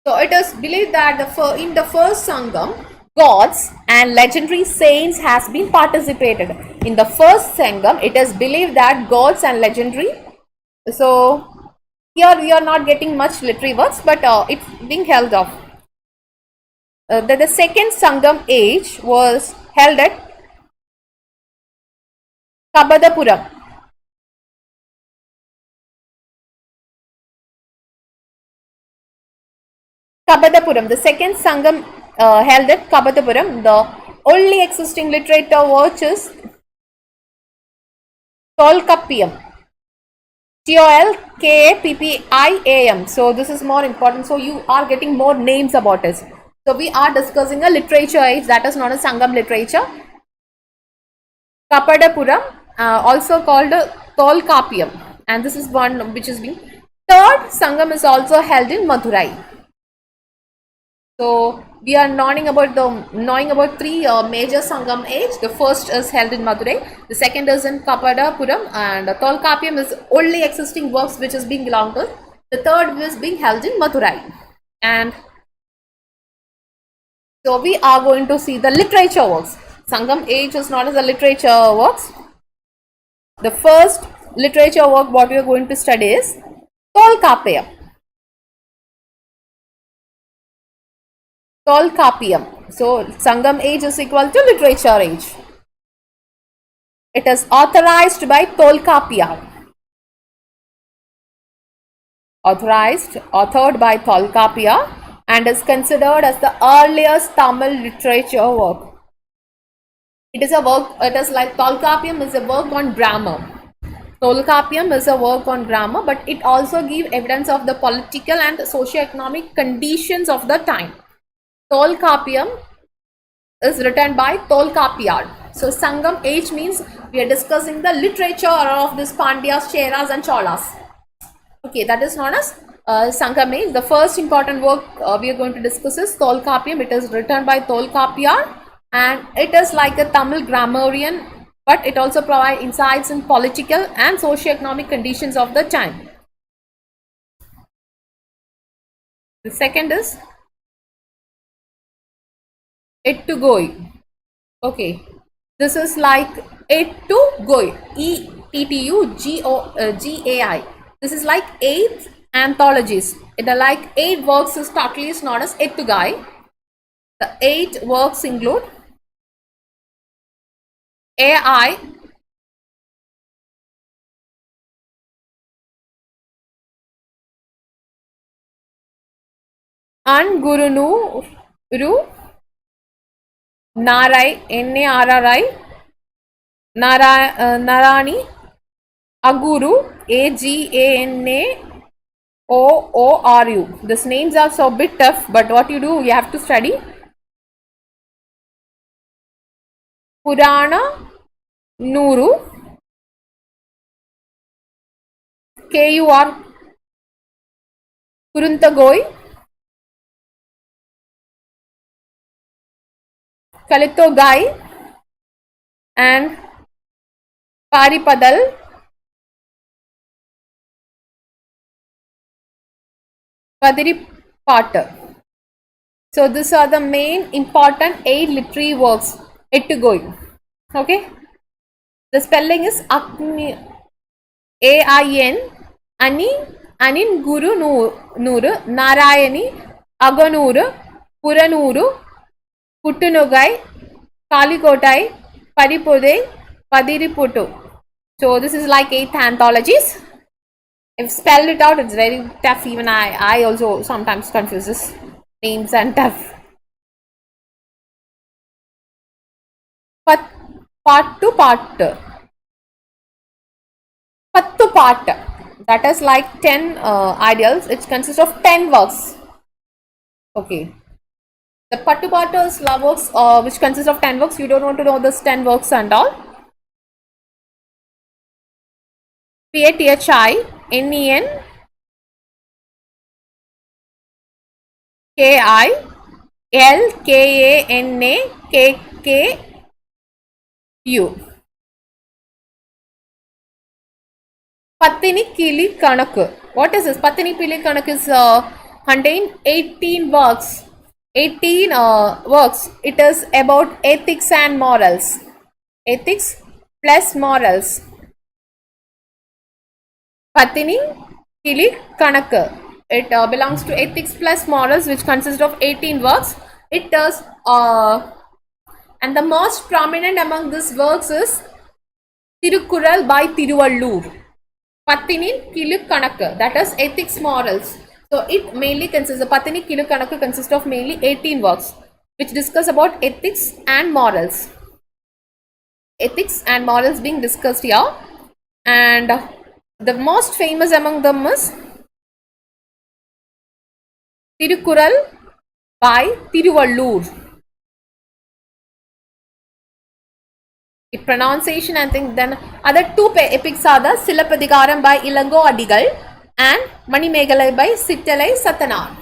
So it is believed that in the first Sangam, gods and legendary saints has been participated. In the first Sangam, it is believed that gods and legendary. So here we are not getting much literary works, but it's being held off. The second Sangam age was held at Kabadapuram. The second Sangam held at Kabadapuram. The only existing literature work is Tolkappiyam. Tolkappiam. So this is more important. So you are getting more names about it. So we are discussing a literature age that is known as Sangam literature. Kapadapuram, also called Tolkappiyam, and this is one which is being. Third Sangam is also held in Madurai. So we are knowing about three major Sangam age. The first is held in Madurai, the second is in Kapadapuram, and Tolkappiyam is only existing works which is being belonged to. The third is being held in Madurai. And so we are going to see the literature works. Sangam age is known as the literature works. The first literature work what we are going to study is Tolkappiyam. Tolkappiyam. So Sangam age is equal to literature age. It is authorized by Tolkappiyam. Authored by Tolkappiyam, and is considered as the earliest Tamil literature work. It is like Tolkappiyam is a work on grammar. Tolkappiyam is a work on grammar, but it also gives evidence of the political and socio-economic conditions of the time. Tolkappiyam is written by Tolkappiyar. So Sangam age means we are discussing the literature of this Pandyas, Cheras and Cholas. Okay, that is known as Sangam age. The first important work we are going to discuss is Tolkappiyam. It is written by Tolkappiyar, and it is like a Tamil grammarian, but it also provides insights in political and socio-economic conditions of the time. The second is Ettugoi. Okay, this is like Ettugoi, Ettugoi. This is like 8 anthologies. It are like 8 works is totally is known as Ettugai. The 8 works include AI, Angurunuru, Narai, Narri, Narani, Aguru, Aganaoru. These names are so bit tough, but what you do, you have to study. Purana Nuru, KUR Kuruntagoi, Kalitogai, and Paripadal, Padiripata. So these are the main important 8 literary works. Ettugoi. Okay. The spelling is Ain, Anin Guru Nuru, Narayani, Aganuru, Puranuru, Puttunogai, Kalikotai, Paripode, Padiriputu. So this is like 8 anthologies. If spelled it out, it's very tough. Even I also sometimes confuse this names and tough. Part-2 part. Pattu part. That is like 10 ideals. It consists of 10 works. Okay. The Pattu part is works which consists of 10 works. You don't want to know this 10 works and all. PATHINEN KILKANAKKU. Pattini Kili Kanaku. What is this? Pattini Kili Kanaku is contain 18 works. 18 works. It is about ethics and morals. Ethics plus morals. Pattini Kili Kanaku. It belongs to ethics plus morals, which consists of 18 works. It does, and the most prominent among these works is Tirukkural by Tiruvallur. Pattini Kilu Kanakku, that is ethics morals. So it mainly consists, the Pattini Kilu Kanakku consists of mainly 18 works, which discuss about ethics and morals. Ethics and morals being discussed here. and the most famous among them is Tirukural by Tiruvallur. Pronunciation and things. Then other two epics are the Silappadigaram by Ilango Adigal and Manimegalai by Sittalai Satanar.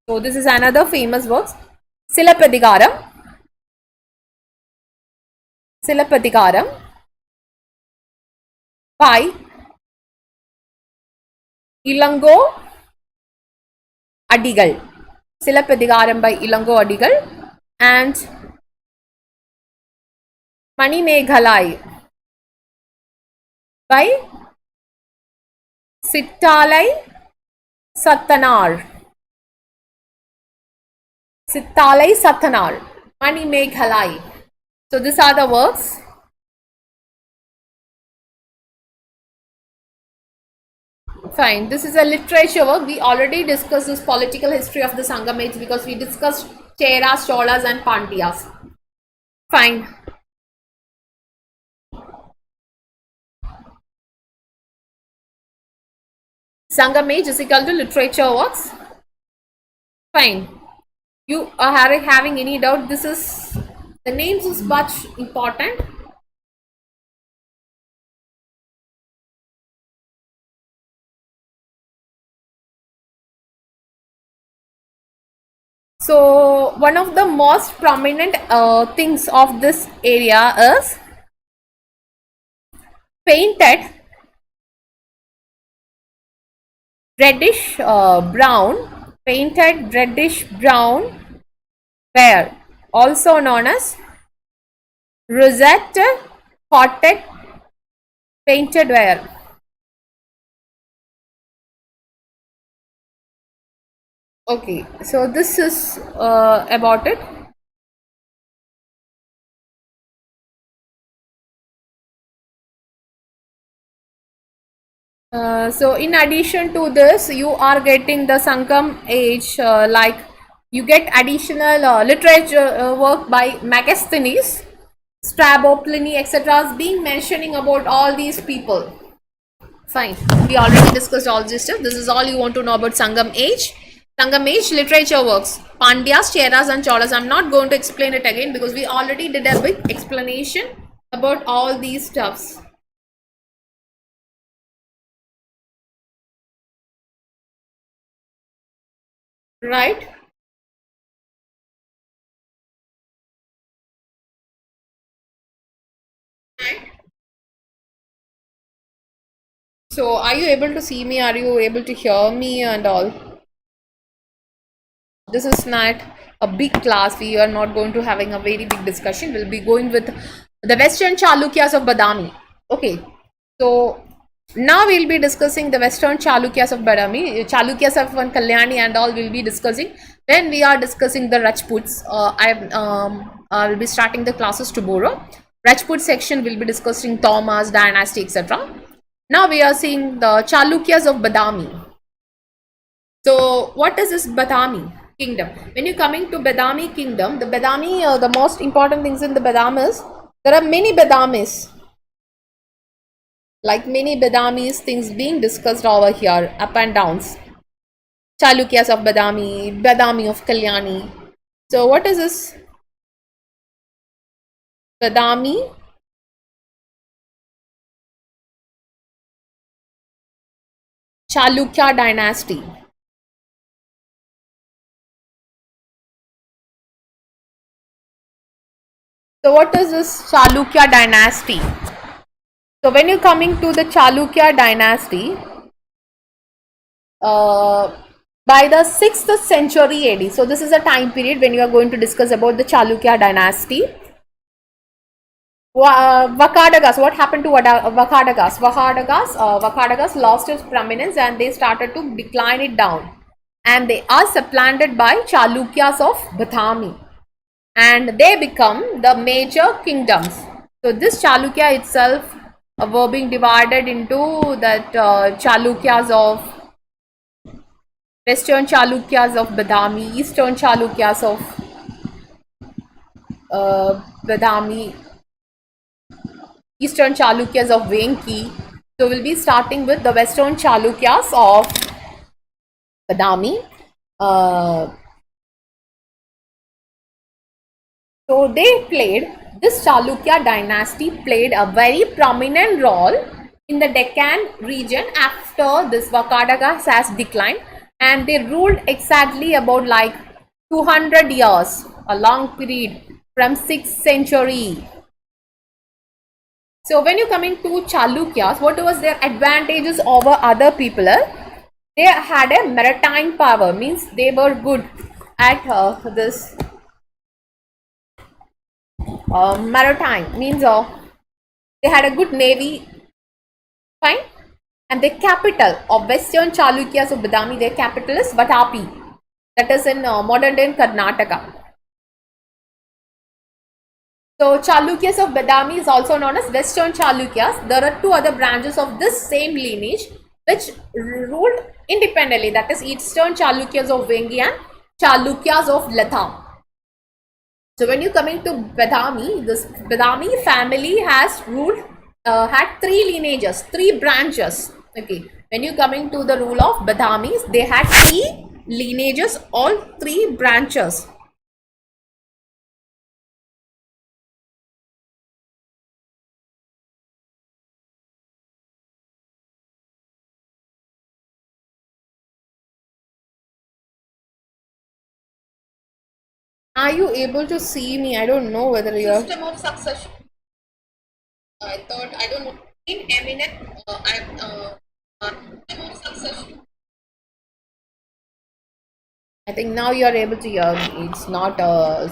So this is another famous work. Silappadigaram by Ilango Adigal. Silappadigaram by Ilango Adigal and Manimegalai by Sittalai Satanar. Manimegalai. So these are the works. Fine. This is a literature work. We already discussed this political history of the Sangam age because we discussed Cheras, Cholas and Pandyas. Fine. Sangam age is equal to literature works. Fine. You are having any doubt? This is the names is much important. So one of the most prominent things of this area is painted reddish brown, painted reddish brown ware, also known as rosette coated painted ware. Okay, so this is about it. So in addition to this, you are getting the Sangam age, like you get additional literature work by Megasthenes, Strabo, Pliny, etc. being mentioning about all these people. Fine, we already discussed all this stuff. This is all you want to know about Sangam age. Sangam age literature works, Pandyas, Cheras and Cholas. I'm not going to explain it again because we already did a big explanation about all these stuffs. Right? So are you able to see me? Are you able to hear me and all? This is not a big class. We are not going to having a very big discussion. We'll be going with the Western Chalukyas of Badami. Okay. So now we'll be discussing the Western Chalukyas of Badami. Chalukyas of Kalyani and all we'll be discussing. Then we are discussing the Rajputs. I'll be starting the classes tomorrow. Rajput section will be discussing Thomas, Dynasty, etc. Now we are seeing the Chalukyas of Badami. So what is this Badami kingdom? When you're coming to Badami kingdom, the Badami, the most important things in the Badam is, there are many Badamis. Like many Badamis things being discussed over here, up and downs. Chalukyas of Badami, Badami of Kalyani. So what is this? Badami Chalukya dynasty. So what is this Chalukya dynasty? So when you're coming to the Chalukya dynasty, by the 6th century AD, so this is a time period when you are going to discuss about the Chalukya dynasty. Vakadagas, what happened to Vakadagas? Vakadagas lost its prominence and they started to decline it down. And they are supplanted by Chalukyas of Badami. And they become the major kingdoms. So this Chalukya itself were being divided into that Chalukyas of Western Chalukyas of Badami, Eastern Chalukyas of Badami, Eastern Chalukyas of Venki. So we'll be starting with the Western Chalukyas of Badami. So this Chalukya dynasty played a very prominent role in the Deccan region after this Vakadagas has declined, and they ruled exactly about like 200 years, a long period from 6th century. So when you coming to Chalukyas, what was their advantages over other people? They had a maritime power, means they were good at this maritime, means they had a good navy, fine. And the capital of Western Chalukyas of Badami, their capital is Vatapi, that is in modern day Karnataka. So Chalukyas of Badami is also known as Western Chalukyas. There are two other branches of this same lineage which ruled independently, that is Eastern Chalukyas of Vengi and Chalukyas of Latha. So when you coming to Badami, this Badami family has ruled, had three lineages, three branches. Okay, when you coming to the rule of Badamis, they had three lineages, all three branches. Are you able to see me? I don't know whether you are. System of succession. I thought, I don't know. In eminent, system of succession. I think now you are able to hear me. It's not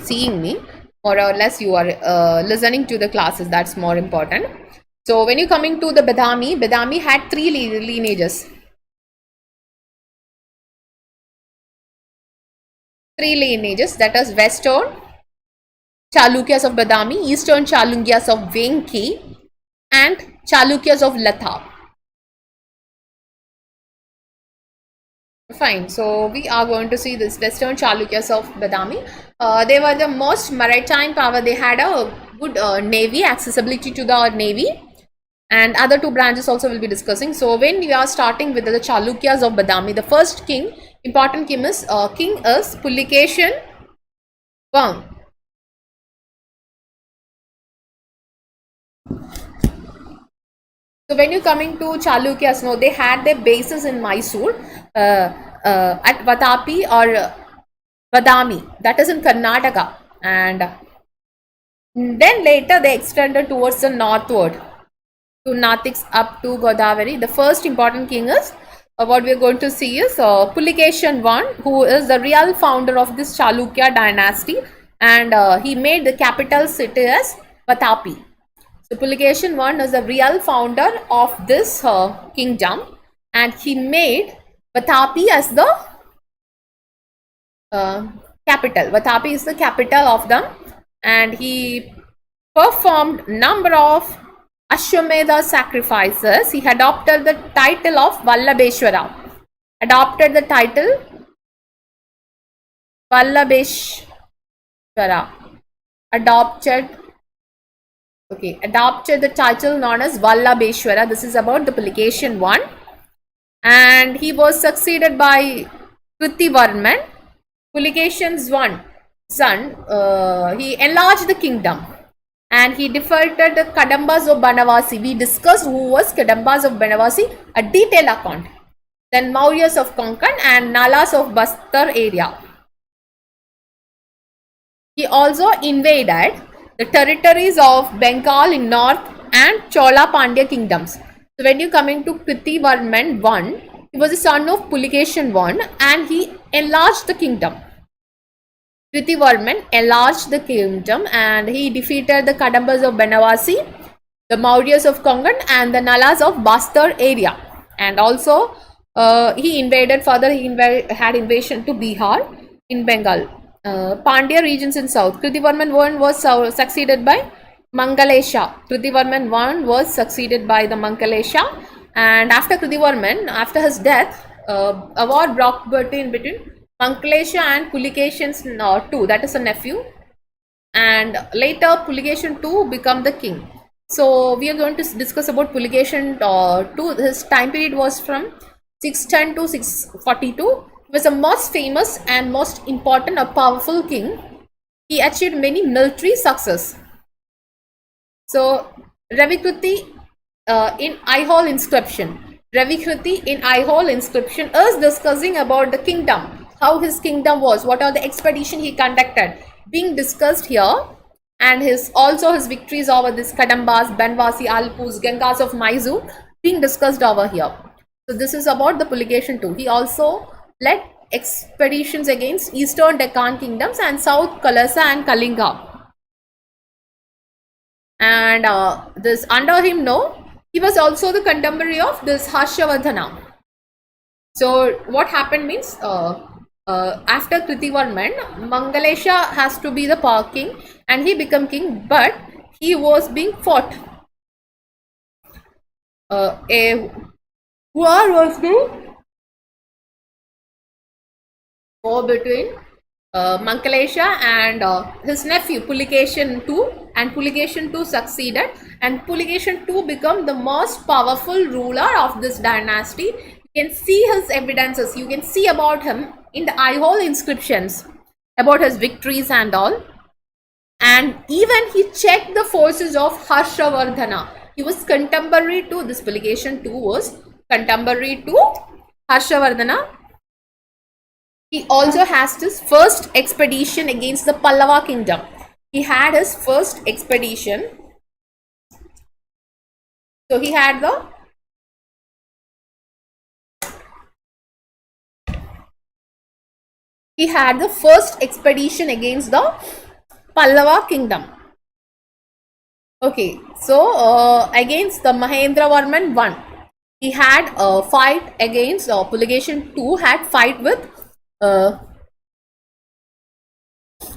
seeing me. More or less, you are listening to the classes. That's more important. So when you coming to the Badami, Badami had three lineages. Three lineages, that is Western Chalukyas of Badami, Eastern Chalukyas of Venki, and Chalukyas of Latha. Fine, so we are going to see this Western Chalukyas of Badami. They were the most maritime power. They had a good navy, accessibility to the navy, and other two branches also will be discussing. So when we are starting with the Chalukyas of Badami, the first king, important king is Pulikeshin I. So when you coming to Chalukyas, no, they had their bases in Mysore, at Vatapi or Badami, that is in Karnataka, and then later they extended towards the northward to Natiks up to Godavari. The first important king is what we are going to see is Pulikeshin I, who is the real founder of this Chalukya dynasty, and he made the capital city as Vatapi. So Pulikeshin I is the real founder of this kingdom, and he made Vatapi as the capital. Vatapi is the capital of them, and he performed number of Ashwamedha sacrifices. He adopted the title of Vallabheshwara. Adopted the title Vallabheshwara. Adopted the title known as Vallabheshwara. This is about the Pulikeshin I, and he was succeeded by Kritivarman. Pulikeshin's son, he enlarged the kingdom, and he defeated the Kadambas of Banavasi. We discussed who was Kadambas of Banavasi, a detailed account. Then Mauryas of Konkan and Nalas of Bastar area. He also invaded the territories of Bengal in north and Chola Pandya kingdoms. So when you coming to Kritivarman I, he was the son of Pulikeshin I, and he enlarged the kingdom. Kritivarman enlarged the kingdom, and he defeated the Kadambas of Banavasi, the Mauryas of Konkan, and the Nalas of Bastar area. And also he invaded further. He had invasion to Bihar in Bengal. Pandya regions in south. Kritivarman I was succeeded by Mangalesha. Kritivarman I was succeeded by the Mangalesha, and after Kritivarman, after his death, a war broke between Mangalesha and Pulikeshin's II, that is a nephew, and later Pulikeshin II became the king. So we are going to discuss about Puligation 2. His time period was from 610 to 642. He was the most famous and most important, a powerful king. He achieved many military success. So Ravikruti in Aihole inscription. Ravikruti in Aihole inscription is discussing about the kingdom, how his kingdom was, what are the expedition he conducted, being discussed here, and his also his victories over this Kadambas, Banvasi, Alpus, Gangas of Mysore being discussed over here. So this is about the Puligation too. He also led expeditions against Eastern Deccan kingdoms and South Kalasa and Kalinga. And this under him, no, he was also the contemporary of this Harshavardhana. So what happened means after Kritivarman, Mangalesha has to be the king and he became king, but he was being fought. A war was being war between Mangalesha and his nephew Puligation II, and Puligation II succeeded, and Puligation II became the most powerful ruler of this dynasty. You can see his evidences, you can see about him in the Aihole inscriptions about his victories and all. And even he checked the forces of Harshavardhana. He was contemporary to this. Puligation II was contemporary to Harshavardhana. He also has his first expedition against the Pallava kingdom. He had his first expedition. So he had the first expedition against the Pallava kingdom. Okay, so against the Mahendravarman I, he had a fight against Puligation II had fight with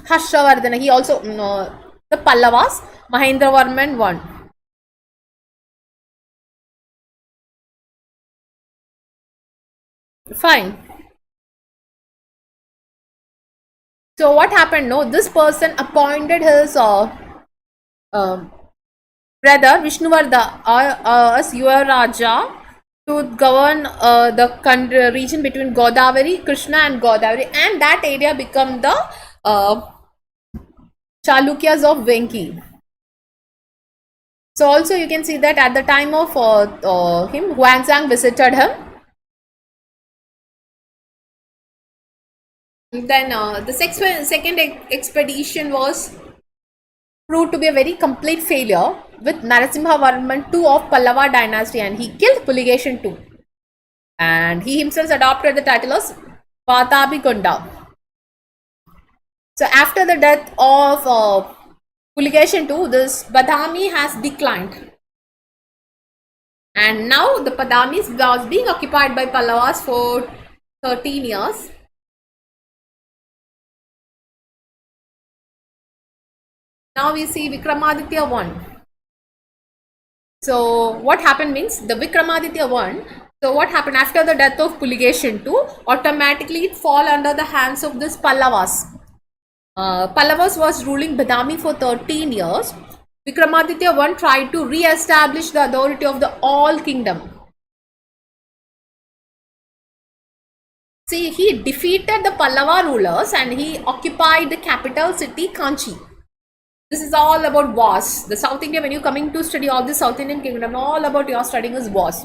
Harshavardhana. He also the Pallavas, Mahendravarman I. Fine. So what happened? No, this person appointed his brother Vishnuvardha as your Raja to govern the country, region between Godavari, Krishna and Godavari, and that area become the Chalukyas of Venki. So also you can see that at the time of him, Huanzang visited him. Then the second expedition was proved to be a very complete failure with Narasimhavarman II of Pallava dynasty, and he killed Puligation II. And he himself adopted the title as Vatabikonda. So after the death of Puligation II, this Badami has declined. And now the Badami was being occupied by Pallavas for 13 years. Now we see Vikramaditya I. So what happened means the Vikramaditya I. So what happened after the death of Puligation II? Automatically it fall under the hands of this Pallavas. Pallavas was ruling Badami for 13 years. Vikramaditya I tried to re-establish the authority of the all kingdom. See, he defeated the Pallava rulers and he occupied the capital city Kanchi. This is all about wars. The South India, when you're coming to study all the South Indian kingdom, all about your studying is wars.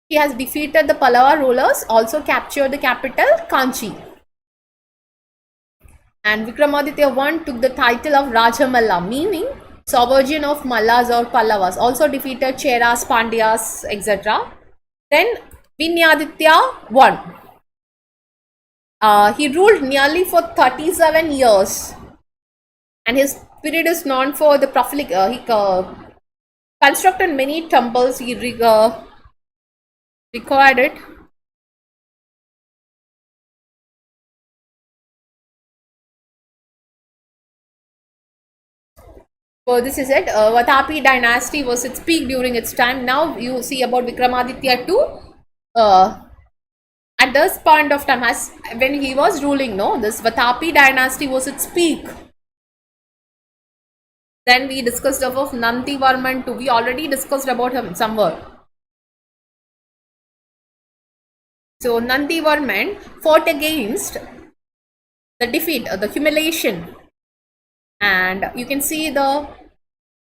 He has defeated the Pallava rulers, also captured the capital Kanchi. And Vikramaditya I took the title of Rajamalla, meaning sovereign of Mallas or Pallavas. Also defeated Cheras, Pandyas, etc. Then Vinyaditya I. He ruled nearly for 37 years. And his period is known for the prolific. He constructed many temples. He required it. So this is it. Vatapi dynasty was its peak during its time. Now you see about Vikramaditya II. At this point of time, as when he was ruling, no, this Vatapi dynasty was its peak. Then we discussed about Nandivarman too. We already discussed about him somewhere. So Nandivarman fought against the defeat, the humiliation, and you can see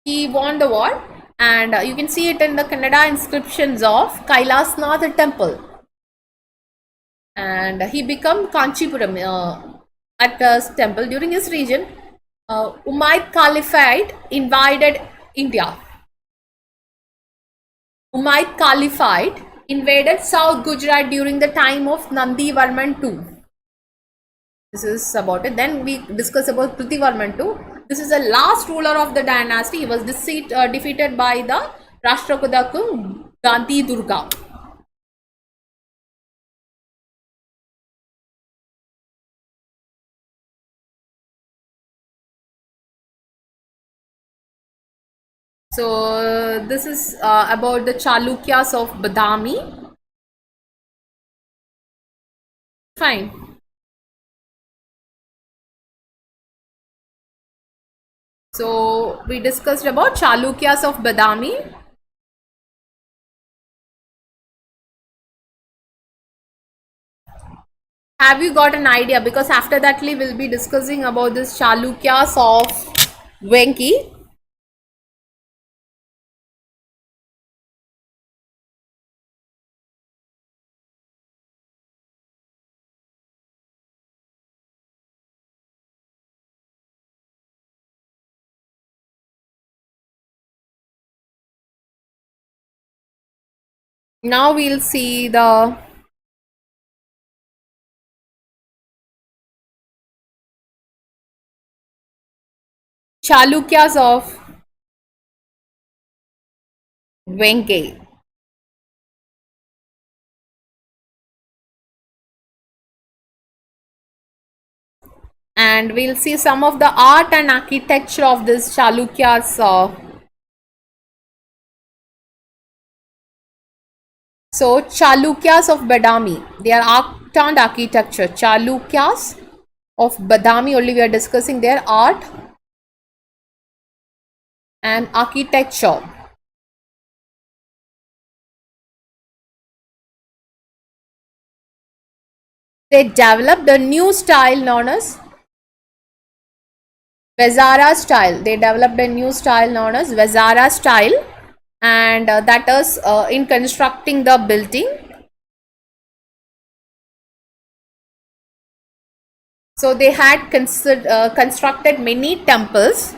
he won the war, and you can see it in the Kannada inscriptions of Kailasnath temple, and he became Kanchipuram at the temple. During his region, Umayyad Caliphate invaded India. Umayyad Caliphate invaded South Gujarat during the time of Nandivarman II. This is about it. Then we discuss about Prithvivarman II. This is the last ruler of the dynasty. He was defeated by the Rashtrakuta Gandhi Durga. So this is about the Chalukyas of Badami. Fine. So we discussed about Chalukyas of Badami. Have you got an idea? Because after that we will be discussing about this Chalukyas of Venki. Now we'll see the Chalukyas of Venki. And we'll see some of the art and architecture of this Chalukyas. So Chalukyas of Badami, they are art and architecture. Chalukyas of Badami, only we are discussing their art and architecture. They developed a new style known as Vezara style. They developed a new style known as Vezara style, and that is in constructing the building. So they had constructed many temples.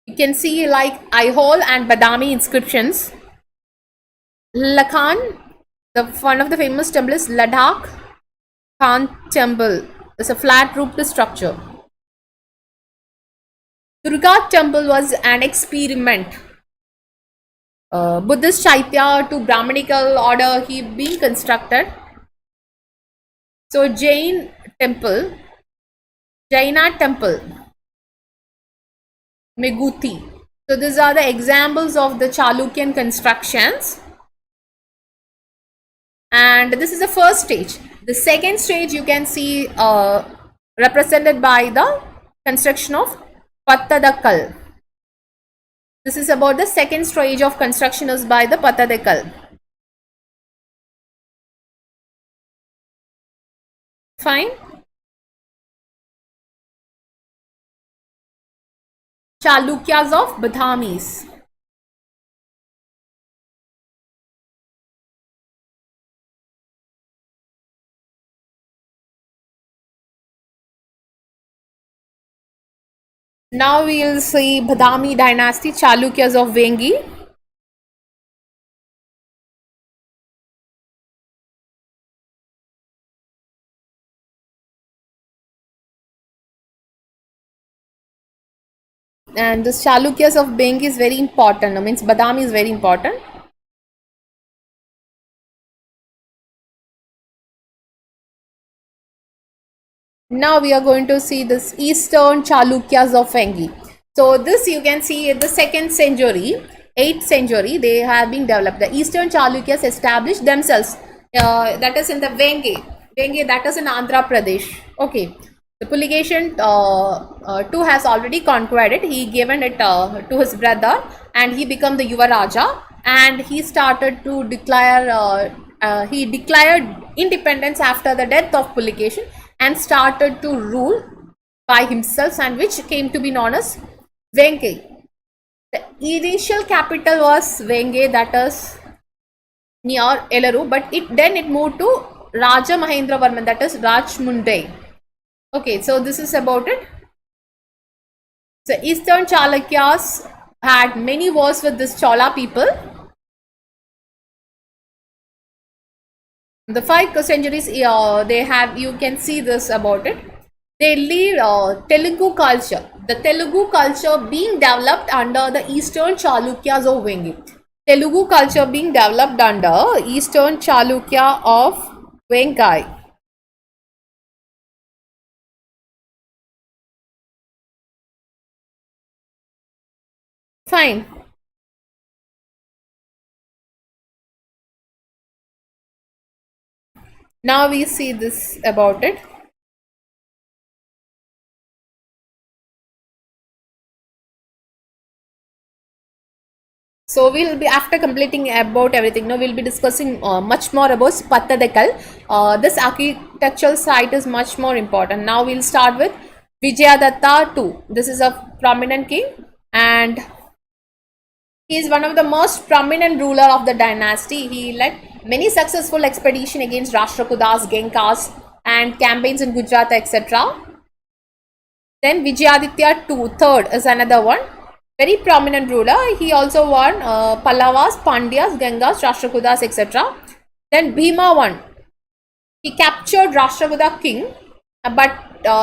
You can see like Aihole and Badami inscriptions. Lakhan, one of the famous temples is Ladakh Khan temple. It's a flat roofed structure. Durga temple was an experiment. Buddhist Chaitya to Brahmanical order he being constructed. So Jaina temple, Meguti. So these are the examples of the Chalukyan constructions. And this is the first stage. The second stage you can see represented by the construction of Pattadakal. This is about the second stage of construction is by the Pattadakal. Fine. Chalukyas of Badhamis. Now we will see Badami dynasty, Chalukyas of Vengi. And this Chalukyas of Vengi is very important. Means Badami is very important. Now we are going to see this Eastern Chalukyas of Vengi. So this you can see in the 2nd century, 8th century, they have been developed. The Eastern Chalukyas established themselves. That is in the Vengi, that is in Andhra Pradesh. Okay. The Puligation 2 has already conquered it. He given it to his brother, and he became the Yuva Raja, and he started to declare. He declared independence after the death of Puligation and started to rule by himself, and which came to be known as Vengi. The initial capital was Venge, that is near Elaru, but it moved to Raja Mahendra Varman, that is Rajmundai. Okay, so this is about it. So Eastern Chalukyas had many wars with this Chola people. The 5 centuries they have, you can see this about it. They lead Telugu culture. The Telugu culture being developed under the Eastern Chalukyas of Vengi. Telugu culture being developed under Eastern Chalukya of Vengai. Fine. Now we see this about it. So we'll be, after completing about everything, now we'll be discussing much more about Pattadakal. This architectural site is much more important. Now we'll start with Vijayadatta II. This is a prominent king, and he is one of the most prominent ruler of the dynasty. He led many successful expeditions against Rashtrakutas, Genkas, and campaigns in Gujarat, etc. Then Vijayaditya II, third, is another one. Very prominent ruler. He also won Pallavas, Pandyas, Gangas, Rashtrakutas, etc. Then Bhima I. He captured Rashtrakuta king, but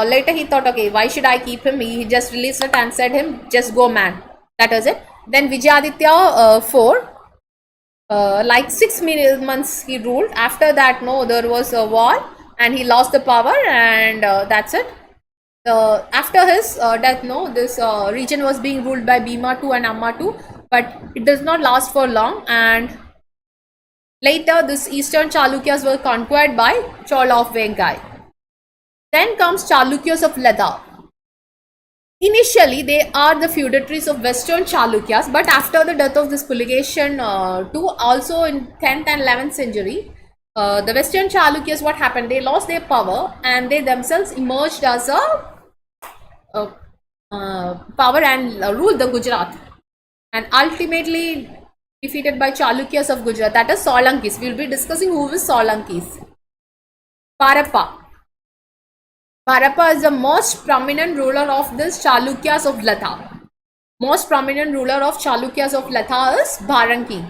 later he thought, okay, why should I keep him? He just released it and said him, just go man. That is it. Then Vijayaditya IV, like 6 months he ruled. After that, no, there was a war and he lost the power, and that's it. After his death, no, this region was being ruled by Bhima II and Amma II, but it does not last for long, and later this Eastern Chalukyas were conquered by Chola of Vengai. Then comes Chalukyas of Ladakh. Initially, they are the feudatories of Western Chalukyas, but after the death of this Puligation II, also in 10th and 11th century, the Western Chalukyas, what happened? They lost their power and they themselves emerged as a power and ruled the Gujarat, and ultimately defeated by Chalukyas of Gujarat, that is Solankis. We will be discussing who is Solankis. Parappa. Parappa is the most prominent ruler of this Chalukyas of Ladakh. Most prominent ruler of Chalukyas of Ladakh is Bharanki.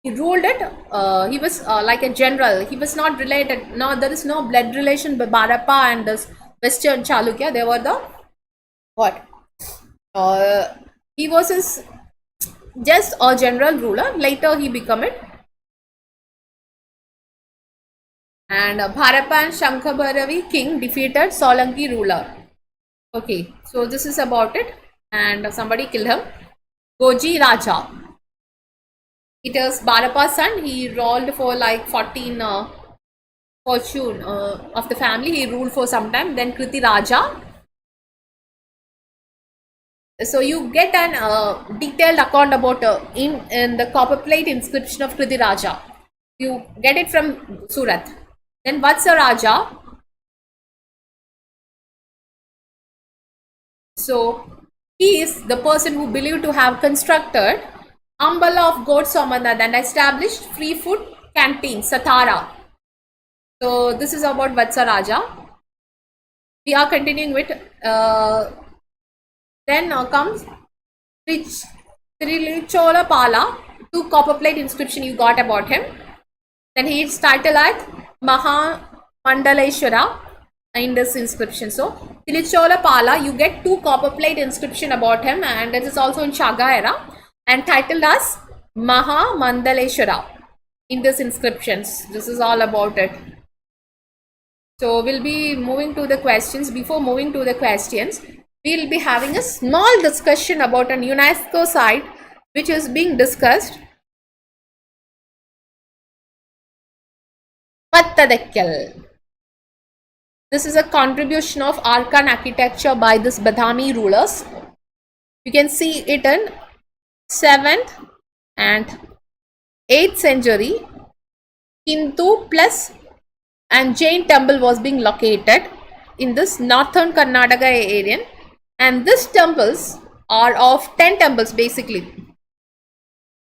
He ruled it. He was like a general. He was not related. No, there is no blood relation by Parappa and this Western Chalukya. They were the what? He was just a general ruler. Later he became it. And Bharappa and Shankhabharavi king defeated Solanki ruler. Okay, so this is about it. And somebody killed him. Goji Raja. It is Bharappa's son. He ruled for like 14 fortune of the family. He ruled for some time. Then Kriti Raja. So you get an detailed account about in the copper plate inscription of Kriti Raja. You get it from Surat. Then Vatsa Raja. So he is the person who believed to have constructed Ambala of God Somanad and established free food canteen, Satara. So this is about Vatsa Raja. We are continuing with then comes Trilichola Pala, 2 copper plate inscription you got about him. Then he is titled as Maha Mandaleshwara in this inscription. So Trilichola Pala, you get 2 copper plate inscription about him, and it is also in Chaga era and titled as Maha Mandaleshwara in this inscriptions. This is all about it. So we'll be moving to the questions. Before moving to the questions, we'll be having a small discussion about an UNESCO site which is being discussed. Pattadakkal. This is a contribution of Arkan architecture by this Badami rulers. You can see it in 7th and 8th century. Hindu plus and Jain temple was being located in this northern Karnataka area, and these temples are of 10 temples basically.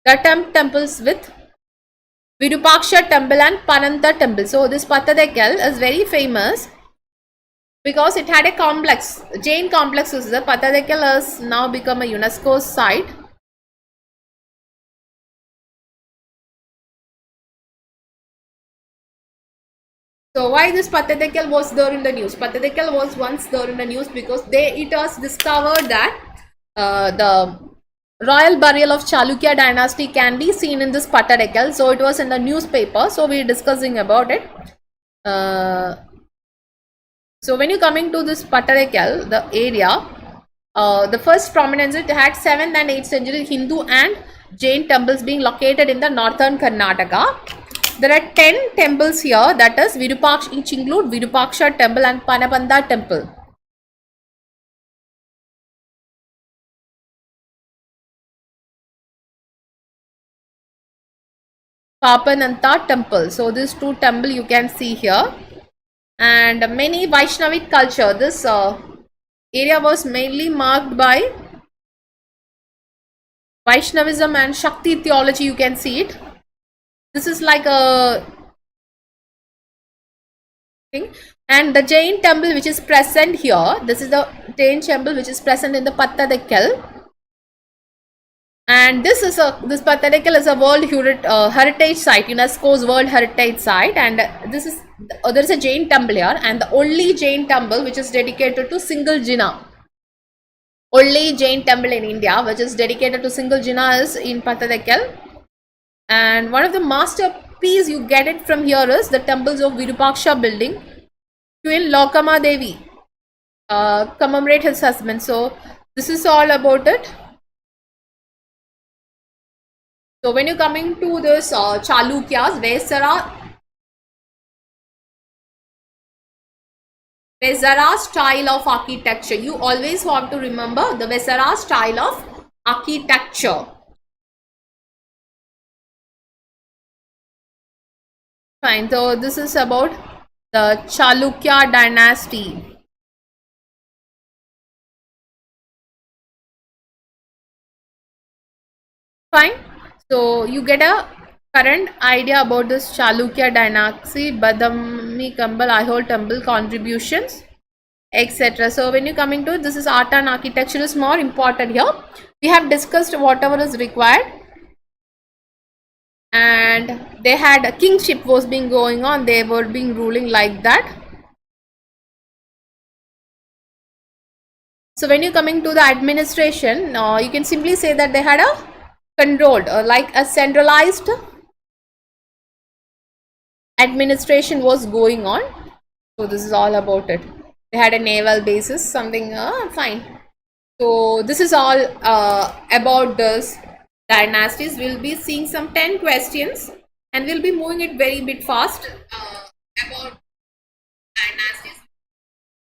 The 10 temples with Virupaksha temple and Pananta temple. So this Pattadakal is very famous because it had a complex. Jain complex was the Pattadakal has now become a UNESCO site. So why this Pattadakal was there in the news? Pattadakal was once there in the news because it was discovered that the royal burial of Chalukya dynasty can be seen in this Pattadakal. So it was in the newspaper. So we are discussing about it. So when you coming to this Pattadakal, the area, the first prominence, it had 7th and 8th century Hindu and Jain temples being located in the northern Karnataka. There are 10 temples here, that is Virupaksha, each include Virupaksha temple and Panapanda temple. Papananta temple. So these two temple you can see here, and many Vaishnavic culture. This area was mainly marked by Vaishnavism and Shakti theology. You can see it. This is like a thing. And the Jain temple which is present here, this is the Jain temple which is present in the Pattadakal. And this Pattadakal is a World Heritage Site, UNESCO's World Heritage Site, and this is there is a Jain temple here, and the only Jain temple which is dedicated to single Jina. Only Jain temple in India which is dedicated to single Jina is in Pattadakal. And one of the masterpiece you get it from here is the temples of Virupaksha building. Queen Lokama Devi commemorate his husband. So this is all about it. So when you're coming to this Chalukyas, Vesara style of architecture. You always have to remember the Vesara style of architecture. Fine. So this is about the Chalukya dynasty. Fine. So you get a current idea about this Chalukya dynasty, Badami Kambal, Aihole temple contributions, etc. So when you coming to this is art and architecture is more important here. We have discussed whatever is required, and they had a kingship was being going on. They were being ruling like that. So when you coming to the administration, you can simply say that they had a controlled like a centralized administration was going on. So this is all about it. They had a naval basis, something fine. So this is all about this dynasties. We'll be seeing some 10 questions and we'll be moving it very bit fast about dynasties.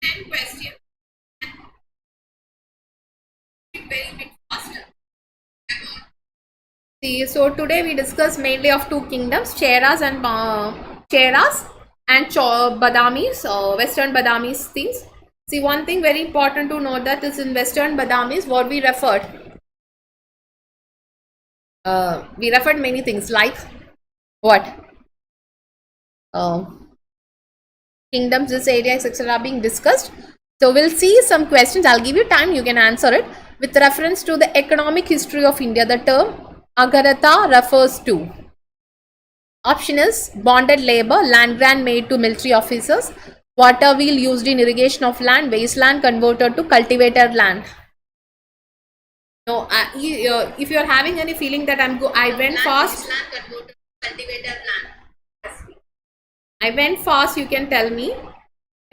10 questions. Very bit fast. See, so today we discuss mainly of two kingdoms, Cheras and Badamis, Western Badamis things. See, one thing very important to note that is in Western Badamis, what we referred. We referred many things like what? Kingdoms, this area, etc. being discussed. So we'll see some questions. I'll give you time, you can answer it. With reference to the economic history of India, the term Agartha refers to. Option is bonded labor, land grant made to military officers, water wheel used in irrigation of land, wasteland converted to cultivated land. No, if you are having any feeling that I went fast. I went fast. You can tell me.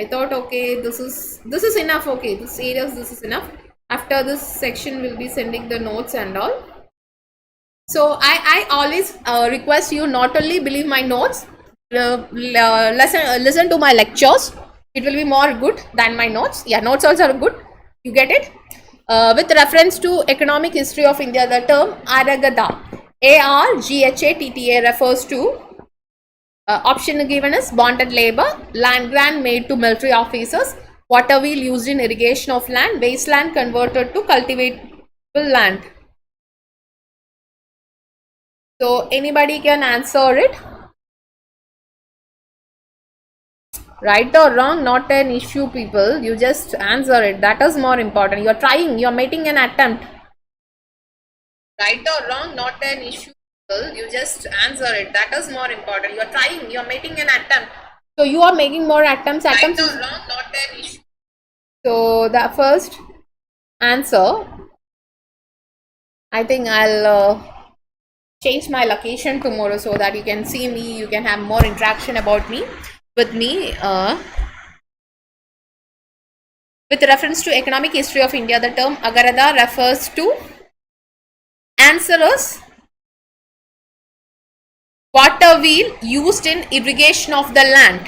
I thought okay, this is enough. Okay, this is enough. After this section, we'll be sending the notes and all. So I always request you not only believe my notes, listen to my lectures. It will be more good than my notes. Yeah, notes also are good. You get it? With reference to economic history of India, the term Aragada, ARGHATTA, refers to option given is bonded labor, land grant made to military officers, water wheel used in irrigation of land, wasteland converted to cultivable land. So anybody can answer it. Right or wrong, not an issue, people. You just answer it. That is more important. You're trying, you're making an attempt. Right or wrong, not an issue, people. You just answer it. That is more important. You're trying, you're making an attempt. So you are making more attempts. Right or wrong, not an issue. So the first answer, I think I'll change my location tomorrow so that you can see me, you can have more interaction about me with me. With reference to economic history of India, the term Agarada refers to, answer is water wheel used in irrigation of the land.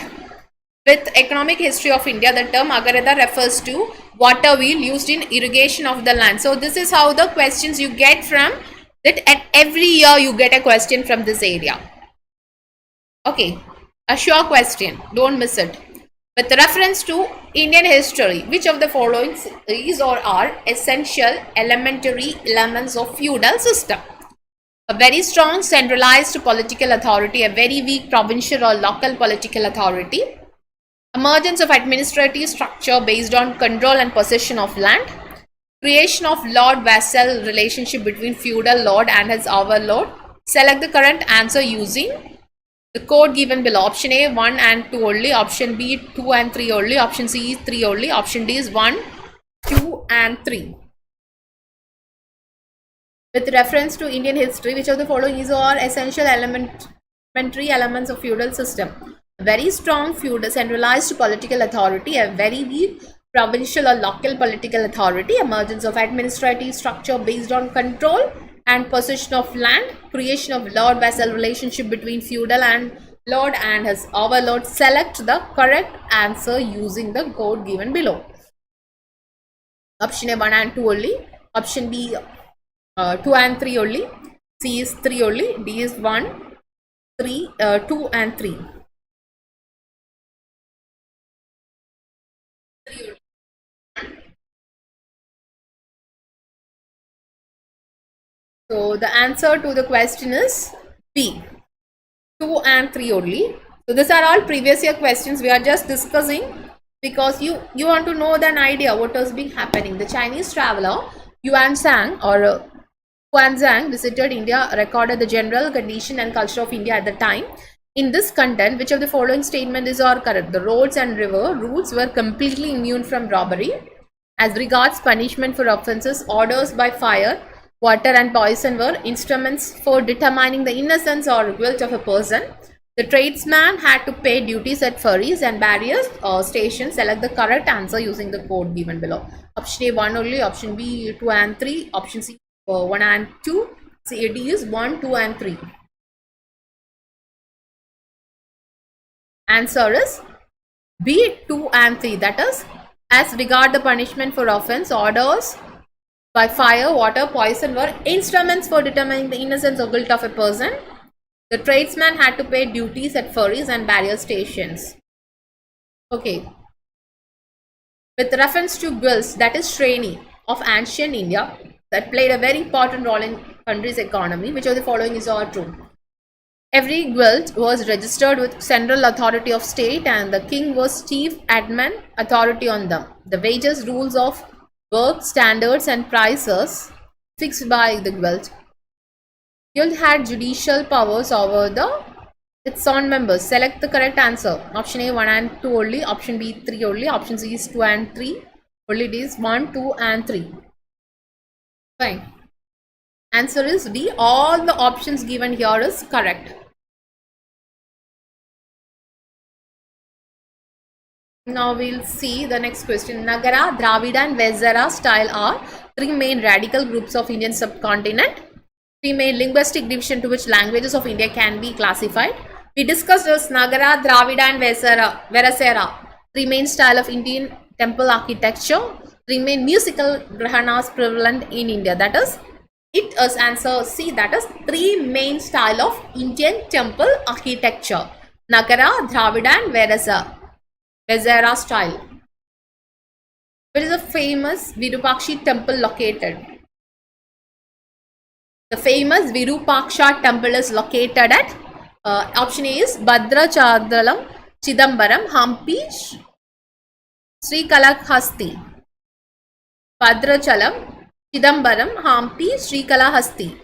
With economic history of India, the term Agarada refers to water wheel used in irrigation of the land. So this is how the questions you get from that. At every year you get a question from this area. Okay, a sure question, don't miss it. With reference to Indian history, which of the following is or are essential elementary elements of feudal system? A very strong centralized political authority, a very weak provincial or local political authority, emergence of administrative structure based on control and possession of land, creation of lord-vassal relationship between feudal lord and his overlord. Select the correct answer using the code given below. Option A 1 and 2 only, option B 2 and 3 only, option C is 3 only, option D is 1, 2 and 3. With reference to Indian history, which of the following is or essential elementary elements of feudal system? A very strong feudal centralized political authority, a very weak provincial or local political authority, emergence of administrative structure based on control and possession of land, creation of lord-vassal relationship between feudal and lord and his overlord. Select the correct answer using the code given below. Option A 1 and 2 only, option B 2 and 3 only, C is 3 only, D is 1, 3, 2 and 3. So the answer to the question is B, 2 and 3 only. So these are all previous year questions we are just discussing because you want to know an idea what has been happening. The Chinese traveler Huanzhang visited India, recorded the general condition and culture of India at the time. In this content, which of the following statement is or correct? The roads and river routes were completely immune from robbery. As regards punishment for offences, orders by fire, water and poison were instruments for determining the innocence or guilt of a person. The tradesman had to pay duties at ferries and barriers stations. Select the correct answer using the code given below. Option A 1 only, option B 2 and 3, option C 1 and 2, C D is 1, 2 and 3. Answer is B 2 and 3, that is, as regard the punishment for offence, orders by fire, water, poison were instruments for determining the innocence or guilt of a person. The tradesman had to pay duties at ferries and barrier stations. Okay. With reference to guilds, that is Shreni of ancient India, that played a very important role in country's economy. Which of the following is all true? Every guild was registered with central authority of state and the king was chief admin authority on them. The wages, rules of work, standards and prices fixed by the guild. Guild had judicial powers over its own members. Select the correct answer. Option A 1 and 2 only, option B 3 only, option C is 2 and 3, only D is 1, 2 and 3. Fine. Answer is D. All the options given here is correct. Now we'll see the next question. Nagara, Dravida and Vezara style are three main radical groups of Indian subcontinent. Three main linguistic division to which languages of India can be classified. We discussed this Nagara, Dravida and Verasera. Three main style of Indian temple architecture. Three main musical grahanas prevalent in India. That is, it is answer C. That is three main style of Indian temple architecture. Nagara, Dravida and Vezera style. Where is the famous Virupakshi temple located? The famous Virupaksha temple is located at option A is Bhadrachadalam, Chidambaram, Hampi, Srikalahasti. Bhadrachalam, Chidambaram, Hampi, Srikalahasti.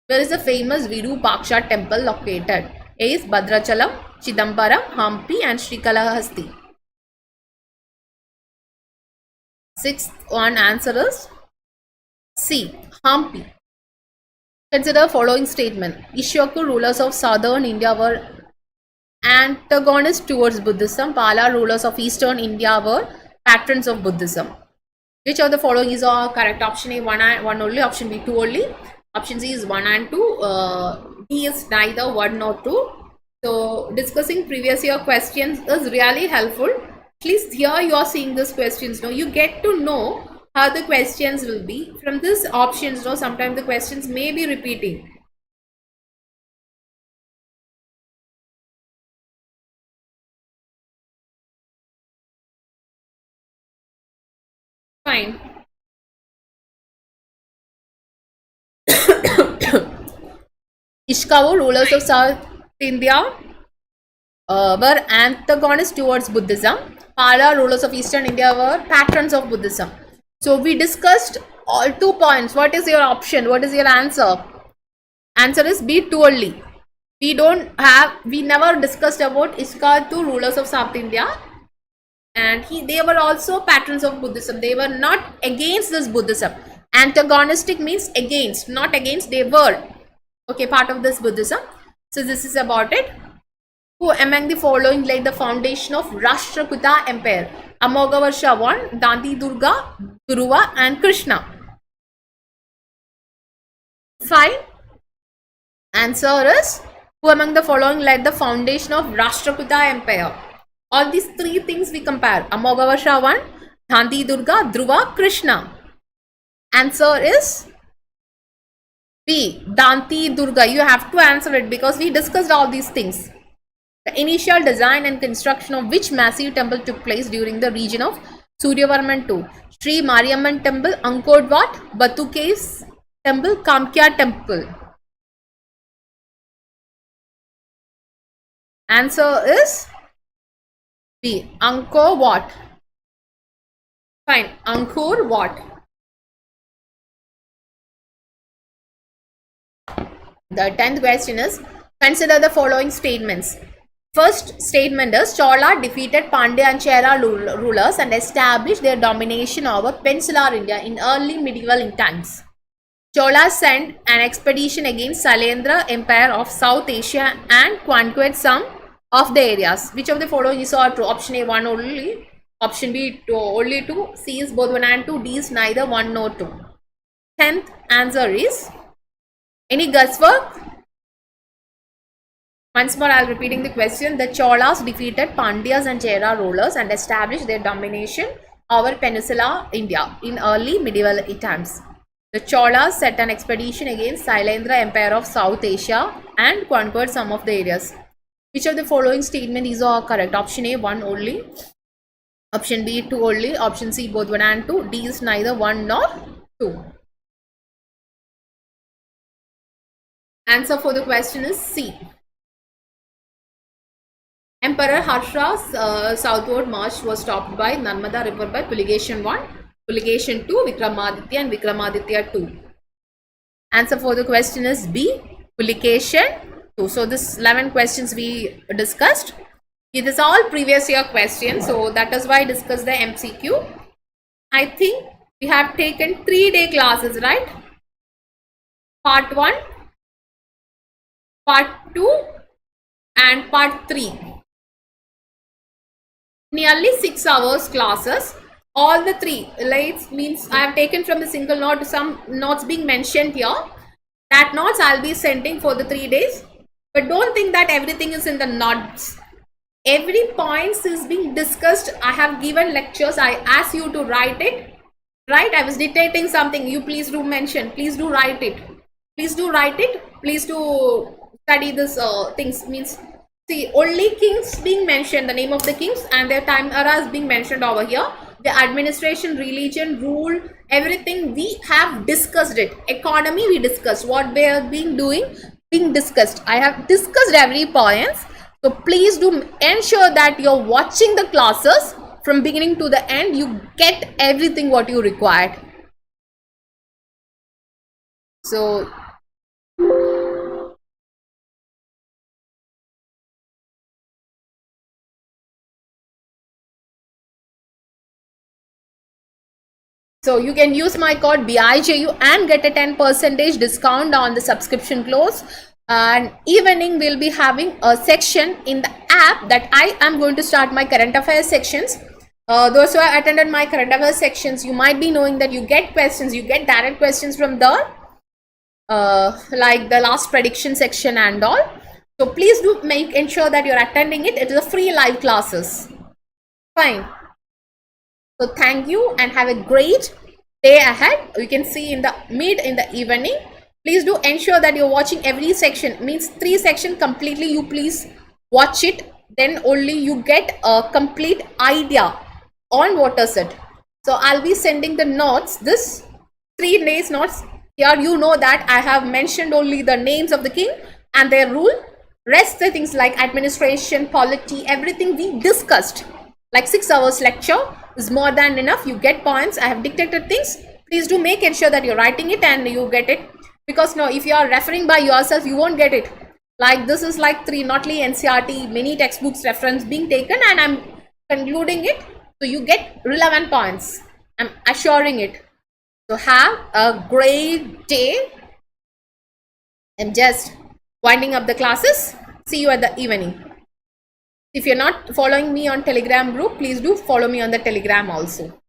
Where is the famous Virupaksha temple located? A is Bhadrachalam, Chidambaram, Hampi and Srikalahasti. Sixth one answer is C. Hampi. Consider following statement. Ishyoku rulers of southern India were antagonists towards Buddhism. Pala rulers of eastern India were patrons of Buddhism. Which of the following is correct? Option A 1 only, option B 2 only, option C is 1 and 2, D is neither 1 nor 2. So discussing previous year questions is really helpful. At least here you are seeing these questions. Now you get to know how the questions will be. From these options, sometimes the questions may be repeating. Fine. Ishikawa rulers of South India were antagonists towards Buddhism. Pala rulers of Eastern India were patrons of Buddhism. So we discussed all 2 points. What is your option? What is your answer? Answer is B 2 only. We never discussed about Ishikawa rulers of South India. And they were also patrons of Buddhism. They were not against this Buddhism. Antagonistic means against, not against, they were. Okay, part of this Buddhism. So this is about it. Who among the following laid the foundation of Rashtrakuta Empire? Amogavarsha 1, Dandi Durga, Dhruva and Krishna. Fine. Answer is, who among the following laid the foundation of Rashtrakuta Empire? All these three things we compare. Amogavarsha 1, Dandi Durga, Dhruva, Krishna. Answer is B. Danti Durga. You have to answer it because we discussed all these things. The initial design and construction of which massive temple took place during the region of Suryavarman II? Sri Mariamman Temple, Angkor Wat, Batu Caves Temple, Kamkya Temple. Answer is B. Angkor Wat. Fine. Angkor Wat. The 10th question is, consider the following statements. First statement is, Chola defeated Pandya and Chera rulers and established their domination over peninsular India in early medieval times. Chola sent an expedition against Sailendra Empire of South Asia and conquered some of the areas. Which of the following is true? Option A 1 only, option B 2 only 2, C is both 1 and 2, D is neither 1 nor 2. 10th answer is, any guesswork? Once more, I'll repeating the question. The Cholas defeated Pandyas and Chera rulers and established their domination over Peninsular India in early medieval times. The Cholas set an expedition against Sailendra Empire of South Asia and conquered some of the areas. Which of the following statement is correct? Option A 1 only, option B 2 only, option C both 1 and 2, D is neither 1 nor 2. Answer for the question is C. Emperor Harsha's southward march was stopped by Narmada River by Puligation 1, Puligation 2, Vikramaditya and Vikramaditya 2. Answer for the question is B. Puligation 2. So this 11 questions we discussed. It is all previous year questions. So that is why I discussed the MCQ. I think we have taken 3-day classes, right? Part 1, Part 2 and Part 3. Nearly 6 hours classes. All the 3 lights means I have taken from the single note some notes being mentioned here. That notes I'll be sending for the 3 days. But don't think that everything is in the notes. Every points is being discussed. I have given lectures. I ask you to write it. Right? I was dictating something. You please do mention. Please do write it. Please do write it. Please do study this things. Means, see, only kings being mentioned, the name of the kings and their time eras being mentioned over here. The administration, religion, rule, everything we have discussed it. Economy we discussed. What they are being doing, being discussed. I have discussed every point. So please do ensure that you're watching the classes from beginning to the end. You get everything what you required. So you can use my code BIJU and get a 10% discount on the subscription close. And evening we'll be having a section in the app that I am going to start my current affairs sections. Those who have attended my current affairs sections, you might be knowing that you get questions, you get direct questions from the like the last prediction section and all. So please do ensure that you're attending it. It is a free live classes. Fine. So thank you and have a great day ahead. You can see in the in the evening. Please do ensure that you're watching every section. Means 3 sections completely. You please watch it. Then only you get a complete idea on what is it. So I'll be sending the notes. This 3 days notes. Here you know that I have mentioned only the names of the king and their rule. Rest the things like administration, polity, everything we discussed. Like 6 hours lecture is more than enough. You get points. I have dictated things. Please do make ensure that you're writing it and you get it. Because no, if you are referring by yourself, you won't get it. Like this is like 3 Notley NCRT, many textbooks reference being taken and I'm concluding it. So you get relevant points. I'm assuring it. So have a great day. I'm just winding up the classes. See you at the evening. If you're not following me on Telegram group, please do follow me on the Telegram also.